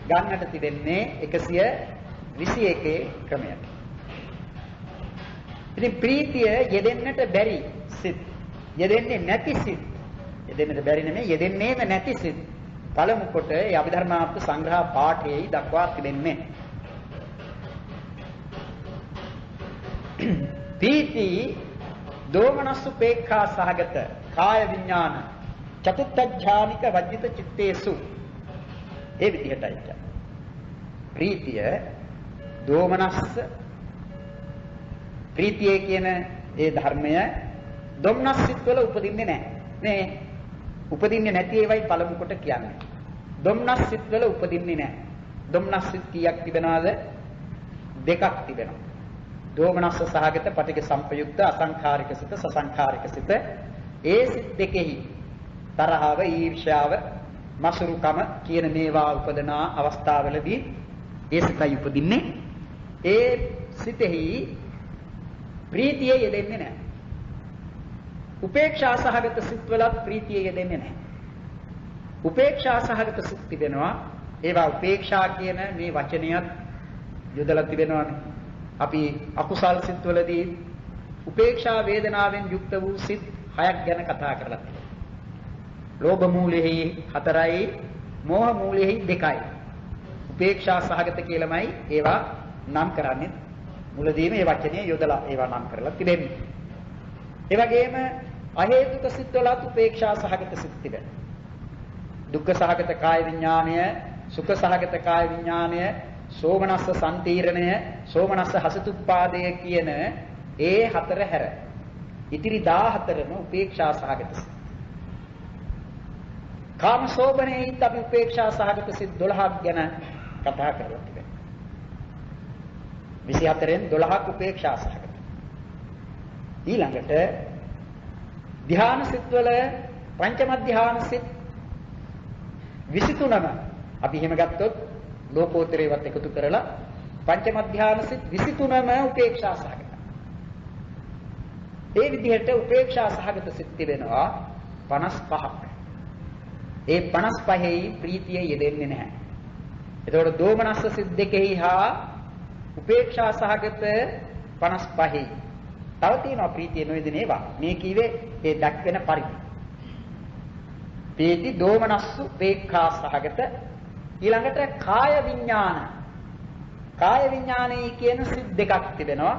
ගන්නට තිබෙන්නේ 121 ක්‍රමයක්. ඉතින් ප්‍රීතිය යෙදෙන්නට බැරි සිත්, යෙදෙන්නේ නැති සිත්, යෙදෙන්නට බැරි නෙමෙයි යෙදෙන්නේම නැති සිත් පළමු කොට ඒ අභිධර්මාර්ථ සංග්‍රහ පාඨයේ දක්වා තිබෙන්නේ. පීති දෝමනස්සුපේක්ඛා සහගත කාය විඥාන චතුත්ථඥානික වජ්ජිත චිත්තේසු. ඒ විදිහටයි කියන්නේ. ප්‍රීතිය දෝමනස්ස ප්‍රීතිය කියන ඒ ධර්මය දොම්නස් සිත්වල උපදින්නේ නැහැ. නේ උපදින්නේ නැති ඒවයි පළමු කොට කියන්නේ. දොම්නස් සිත්වල උපදින්නේ නැහැ. දොම්නස් සිත් කීයක් තිබෙනවද? දෙකක් තිබෙනවා. දෝමනස්ස සහගත පටික සම්පයුක්ත අසංඛාරික සිත, සසංඛාරික සිත. ඒ සිත් දෙකෙහි තරහව, ඊර්ෂ්‍යාව, මසුරුකම කියන මේවා උපදනා අවස්ථාවලදී ඒ සිතයි උපදින්නේ. ඒ සිතෙහි ප්‍රීතිය යෙදෙන්නේ නැහැ. උපේක්ෂා සහගත සිත්වලත් ප්‍රීතිය යෙදෙන්නේ නැහැ. උපේක්ෂා සහගත සිත් තිබෙනවා. ඒවා උපේක්ෂා කියන මේ වචනයත් යොදලා තිබෙනවානේ. අපි අකුසල් සිත්වලදී උපේක්ෂා වේදනාවෙන් යුක්ත වූ සිත් 6ක් ගැන කතා කරලා තියෙනවා. ලෝභ මූලෙහි 4යි, මෝහ මූලෙහි 2යි. උපේක්ෂා සහගත කියලාමයි ඒවා නම් කරන්නේ මුලදීම මේ වචනේ යොදලා ඒවා නම් කරලා තිබෙන්නේ. ඒ වගේම අහේතුක සිත්වලත් උපේක්ෂා සහගත සිත් තිබෙනවා. දුක්ඛ සහගත කාය විඥානය, සුඛ සහගත කාය විඥානය, සෝමනස්ස සම්තීරණය, සෝමනස්ස හසතුප්පාදය කියන ඒ හතර හැර ඉතිරි 14ම උපේක්ෂා සහගත සිත්. කාම සෝබනේත් අපි උපේක්ෂා සහගත සිත් 12ක් ගැන කතා කරලා තිබෙනවා. 24න් 12ක් උපේක්ෂා සහගත. ඊළඟට ධ්‍යාන සිත්වල පංචම ධ්‍යාන සිත් 23ම අපි එහෙම ගත්තොත් ලෝකෝත්තරේවත් එකතු කරලා පංචම ධ්‍යාන සිත් 23ම උපේක්ෂා සහගත. ඒ විදිහට උපේක්ෂා සහගත සිත් තිබෙනවා 55ක්. ඒ 55යි ප්‍රීතිය යෙදෙන්නේ නැහැ. එතකොට දෝමනස්ස සිත් දෙකෙහි හා උපේක්ෂා සහගත 55යි. තව තියෙනවා ප්‍රීතිය නොයෙදෙන ඒවා. මේ කීවේ ඒ දක්වන පරිදි. ප්‍රීති දෝමනස්ස උපේක්ඛා සහගත. ඊළඟට කාය විඥාන. කාය විඥානයේ කියන සිත් දෙකක් තිබෙනවා.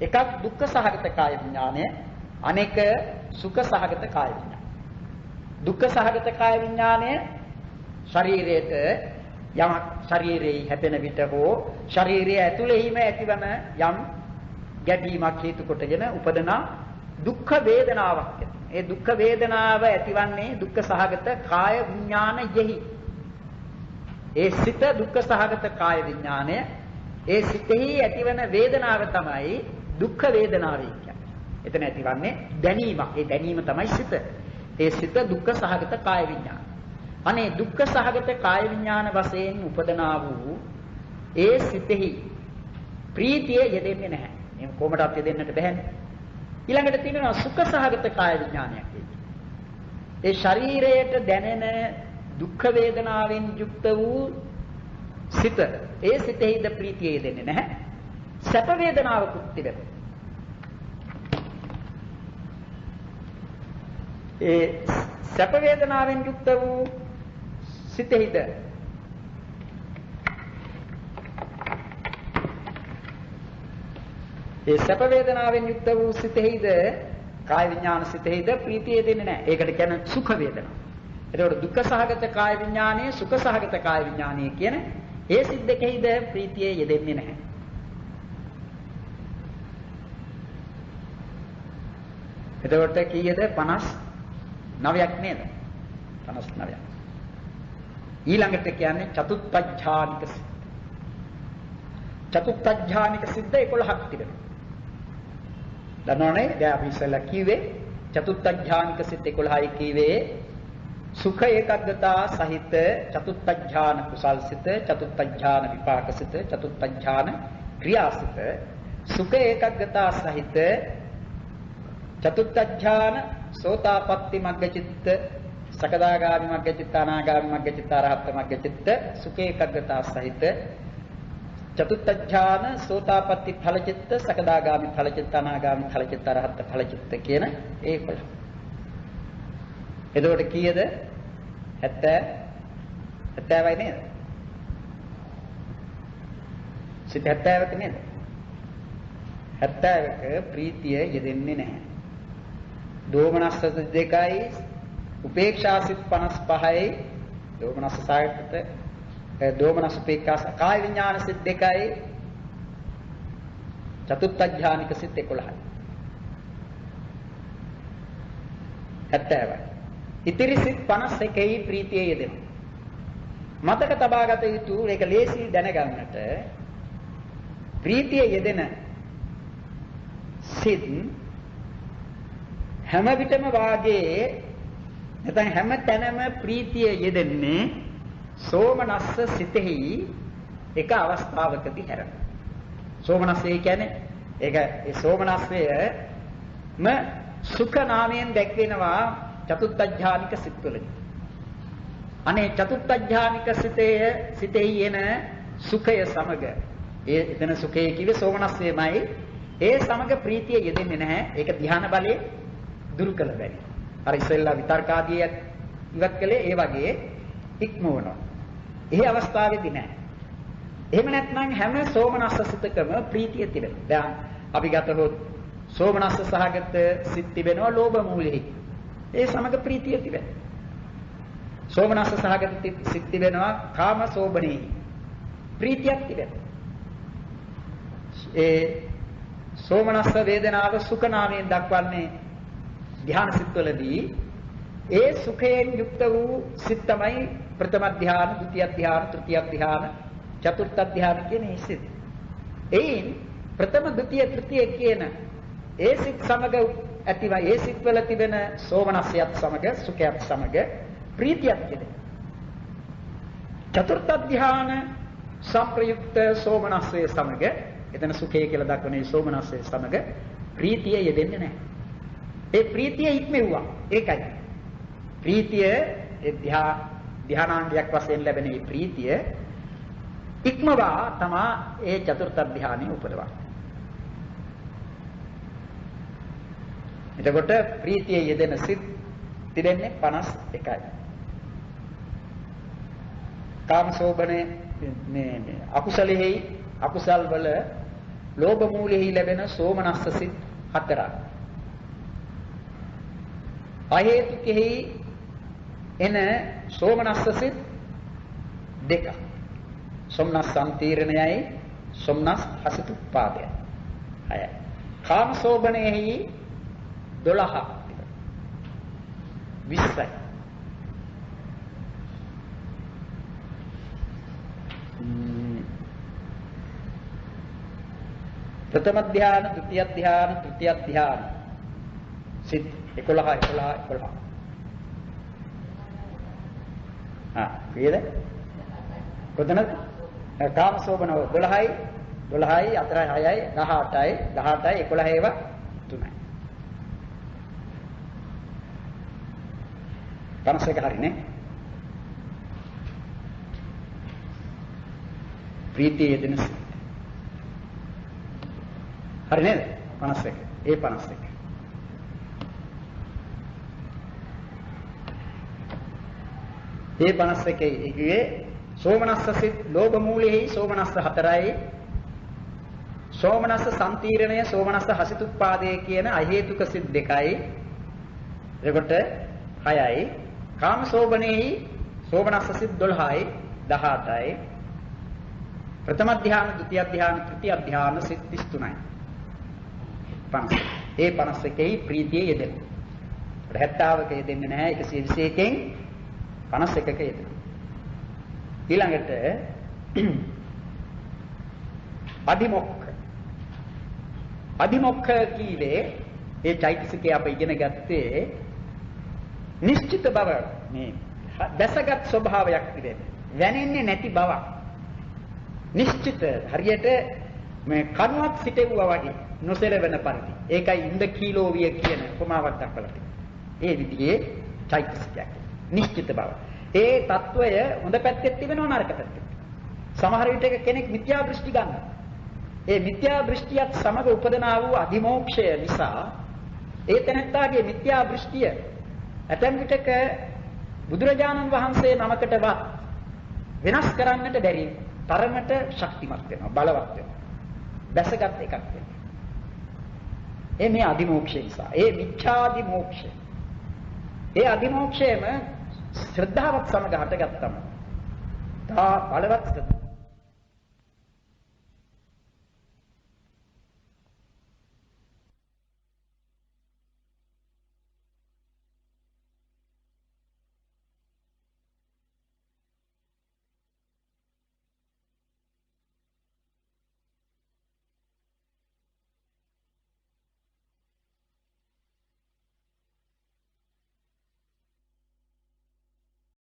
එකක් දුක්ඛ සහගත කාය විඥානය, අනෙක සුඛ සහගත කාය විඥානය. දුක්ඛ සහගත කාය විඥානය ශරීරයට යමක් ශරීරයේ හැපෙන විට හෝ ශරීරයේ ඇතුළෙහිම ඇතිවන යම් ගැටීමක් හේතු කොටගෙන උපදන දුක්ඛ වේදනාවක් ඇති. ඒ දුක්ඛ වේදනාව ඇතිවන්නේ දුක්ඛ සහගත කාය විඥානයෙහි. ඒ සිත දුක්ඛ සහගත කාය විඥානය, ඒ සිතෙහි ඇතිවන වේදනාව තමයි දුක්ඛ වේදනාව කියන්නේ. එතන ඇතිවන්නේ දැනීමක්. ඒ දැනීම තමයි සිත. ඒ සිත දුක්ඛ සහගත කාය විඥාන. අනේ දුක්ඛ සහගත කාය විඥාන වශයෙන් උපදනා වූ ඒ සිතෙහි ප්‍රීතිය යෙදෙන්නේ නැහැ. මේ කොහොමදත් යෙදෙන්නට බැහැනේ. ඊළඟට තියෙනවා සුඛ සහගත කාය විඥානයක්. ඒ ශරීරයට දැනෙන දුක්ඛ වේදනාවෙන් යුක්ත වූ සිත. ඒ සිතෙහිද ප්‍රීතිය යෙදෙන්නේ නැහැ. සැප වේදනාවකුත් තිබෙනවා. ඒ සැප වේදනාවෙන් යුක්ත වූ සිතෙහිද ඒ සැප වේදනාවෙන් යුක්ත වූ සිතෙහිද කාය විඥාන සිතෙහිද ප්‍රීතිය දෙන්නේ නැහැ. ඒකට කියන්නේ සුඛ වේදනා. එතකොට දුක්ඛ සහගත කාය විඥානයේ සුඛ සහගත කාය විඥානයේ කියන ඒ සිත් දෙකෙහිද ප්‍රීතිය යෙදෙන්නේ නැහැ. එතකොට කීයද 59ක් නේද? 59ක්. ඊළඟට කියන්නේ චතුත්ථඥානික සිත්. චතුත්ථඥානික සිත් 11ක් තිබෙනවා. දන්නවනේ? දැන් අපි ඉස්සෙල්ලා කිව්වේ චතුත්ථඥානික සිත් 11යි කිව්වේ සුඛ ඒකග්ගතා සහිත චතුත්ථඥාන කුසල් සිත, චතුත්ථඥාන විපාක සිත, චතුත්ථඥාන ක්‍රියා සිත, සුඛ ඒකග්ගතා සහිත චතුත්ථඥාන සෝතාපට්ටි මග්ගචිත්ත, සකදාගාමි මග්ගචිත්ත, අනාගාමි මග්ගචිත්ත, අරහත් මග්ගචිත්ත, සුඛ ඒකග්ගතා සහිත චතුත්ථඥාන සෝතාපට්ටි ඵලචිත්ත, සකදාගාමි ඵලචිත්ත, අනාගාමි ඵලචිත්ත, අරහත් ඵලචිත්ත කියන ඒ 11. එතකොට කීයද? 70යි නේද? සිත 70ක නේද? 70ක ප්‍රීතිය යෙදෙන්නේ නැහැ. දෝමනස්ස දෙකයි, උපේක්ෂා සිත් 55යි, දෝමනස්ස සායකට දෝමනස්ස උපේක්ෂා කාය විඥාන සිත් දෙකයි, චතුත්ථඥානික සිත් 11යි. 70යි. ඉතිරි සිත් 51යි ප්‍රීතිය යෙදෙනවා. මතක තබාගත යුතු ඒක ලේසි දැනගන්නට ප්‍රීතිය යෙදෙන සිත් හැම විටම වාගේ නැත්නම් හැම තැනම ප්‍රීතිය යෙදෙන්නේ සෝමනස්ස සිතෙහි එක අවස්ථාවකදී හැර. සෝමනස්සය කියන්නේ ඒක ඒ සෝමනස්සයම සුඛ නාමයෙන් දැක්වෙනවා චතුත්ථඥානික සිත්වලදී. අනේ චතුත්ථඥානික සිතෙහි එන සුඛය සමග ඒ එතන සුඛය කිව්වේ සෝමනස්සයමයි. ඒ සමග ප්‍රීතිය යෙදෙන්නේ නැහැ. ඒක ධ්‍යාන බලයේ දුරු කළ බැරි. අර ඉස්සෙල්ලා විතර්කාදී ඉවත් කළේ ඒ වගේ ඉක්මවනවා. ඒ අවස්ථාවේදී නැහැ. එහෙම නැත්නම් හැම සෝමනස්ස සිතකම ප්‍රීතිය තිබෙනවා. දැන් අපි ගතහොත් සෝමනස්ස සහගත සිත් තිබෙනවා ලෝභ මූලෙහි. ඒ සමග ප්‍රීතිය තිබෙනවා. සෝමනස්ස සහගත සිත් තිබෙනවා කාම සෝබණෙහි. ප්‍රීතියක් තිබෙනවා. ඒ සෝමනස්ස වේදනාව සුඛ නාමයෙන් දක්වන්නේ ධ්‍යාන සිත්වලදී ඒ සුඛයෙන් යුක්ත වූ සිත් තමයි ප්‍රථම ධ්‍යාන, ဒုတိ ය ධ්‍යාන, තෘතිය ධ්‍යාන, චතුර්ථ ධ්‍යාන කියන මේ සිත්. එයින් ප්‍රථම, ဒုတိ ය, තෘතිය කියන ඒ සිත් සමග ඇතිව ඒ සිත්වල තිබෙන සෝමනස්සයත් සමග සුඛයත් සමග ප්‍රීතියක් තිබෙනවා. චතුර්ථ ධ්‍යාන සම්ප්‍රයුක්ත සෝමනස්සයේ සමග එතන සුඛය කියලා දක්වන සෝමනස්සයේ සමග ප්‍රීතිය යෙදෙන්නේ නැහැ. ඒ ප්‍රීතිය ඉක්මෙව්වා. ඒකයි. ප්‍රීතිය ධානාංගයක් වශයෙන් ලැබෙන මේ ප්‍රීතිය ඉක්මවා තමා ඒ චතුර්ථ ධානය උපදවන්නේ. එතකොට ප්‍රීතිය යෙදෙන සිත් තිබෙන්නේ 51යි. කාමසෝබනේ මේ අකුසලෙහි අකුසල් වල ලෝභ මූලෙහි ලැබෙන සෝමනස්ස සිත් 4ක්. අහේතුකෙහි එන සෝමනස්ස සිත් 2ක්. සොම්නස් සම්තීර්ණයයි සොම්නස් හසිතුප්පාදයයි 6යි. කාමසෝබනේහි 12ක් 20යි. प्रथम ध्यान, द्वितीय ध्यान, तृतीय ध्यान सिद्ध 11. हाँ ये प्रथम काम शोभन 12 अत्र 6යි 18යි 11 3යි. කනස් එක හරිනේ. ප්‍රීතිය යෙදෙන හරි නේද? 51. ඒ 51. ඒ 51 ඉන්නේ සෝමනස්ස සිත් ලෝභ මූලෙහි සෝමනස්ස 4යි. සෝමනස්ස සම්තීර්ණය සෝමනස්ස හසිතුප්පාදේ කියන අහේතුක සිත් 2යි. එතකොට 6යි. කාම සෝබනේහි සෝමනස්ස සිත් 12යි 18යි. प्रथम ध्यान, द्वितीय ध्यान, तृतीय ध्यान सिद्ध 33යි. 50. ඒ 51යි ප්‍රීතිය යෙදෙන. 70ක යෙදෙන්නේ නැහැ. 121කින් 51ක යෙදෙන. ඊළඟට අධිමොක්ඛ කීවේ ඒ චෛතසිකය අප ඉගෙන ගත්තේ නිශ්චිත බව මේ දැසගත් ස්වභාවයක් තිබෙන්නේ. වැනෙන්නේ නැති බවක්. නිශ්චිත හරියට මේ කණුවක් සිටෙවුවා වගේ නොසෙලවෙන පරිදි. ඒකයි ඉන්ද්‍රකීලෝවිය කියන උපමාවක් දක්වලා තියෙන්නේ. ඒ විදිහේ චෛතසිකයක්. නිශ්චිත බව. ඒ తত্ত্বය හොඳ පැත්තෙත් තිබෙනවා නරක පැත්තෙත්. සමහර විටක කෙනෙක් මිත්‍යා දෘෂ්ටි ගන්නවා. ඒ මිත්‍යා දෘෂ්ටියත් සමග උපදනා වූ අධිමෝක්ෂය නිසා ඒ තැනැත්තාගේ මිත්‍යා දෘෂ්ටිය ඇතැම් විටක බුදුරජාණන් වහන්සේ නමකටවත් වෙනස් කරන්නට බැරි තරමට ශක්තිමත් වෙනවා බලවත් වෙනවා දැසගත් එකක් වෙනවා. ඒ මේ අධිමෝක්ෂය නිසා ඒ මිච්ඡාදිමෝක්ෂය ඒ අධිමෝක්ෂයම ශ්‍රද්ධාවත් සමග හටගත්තම තා බලවත්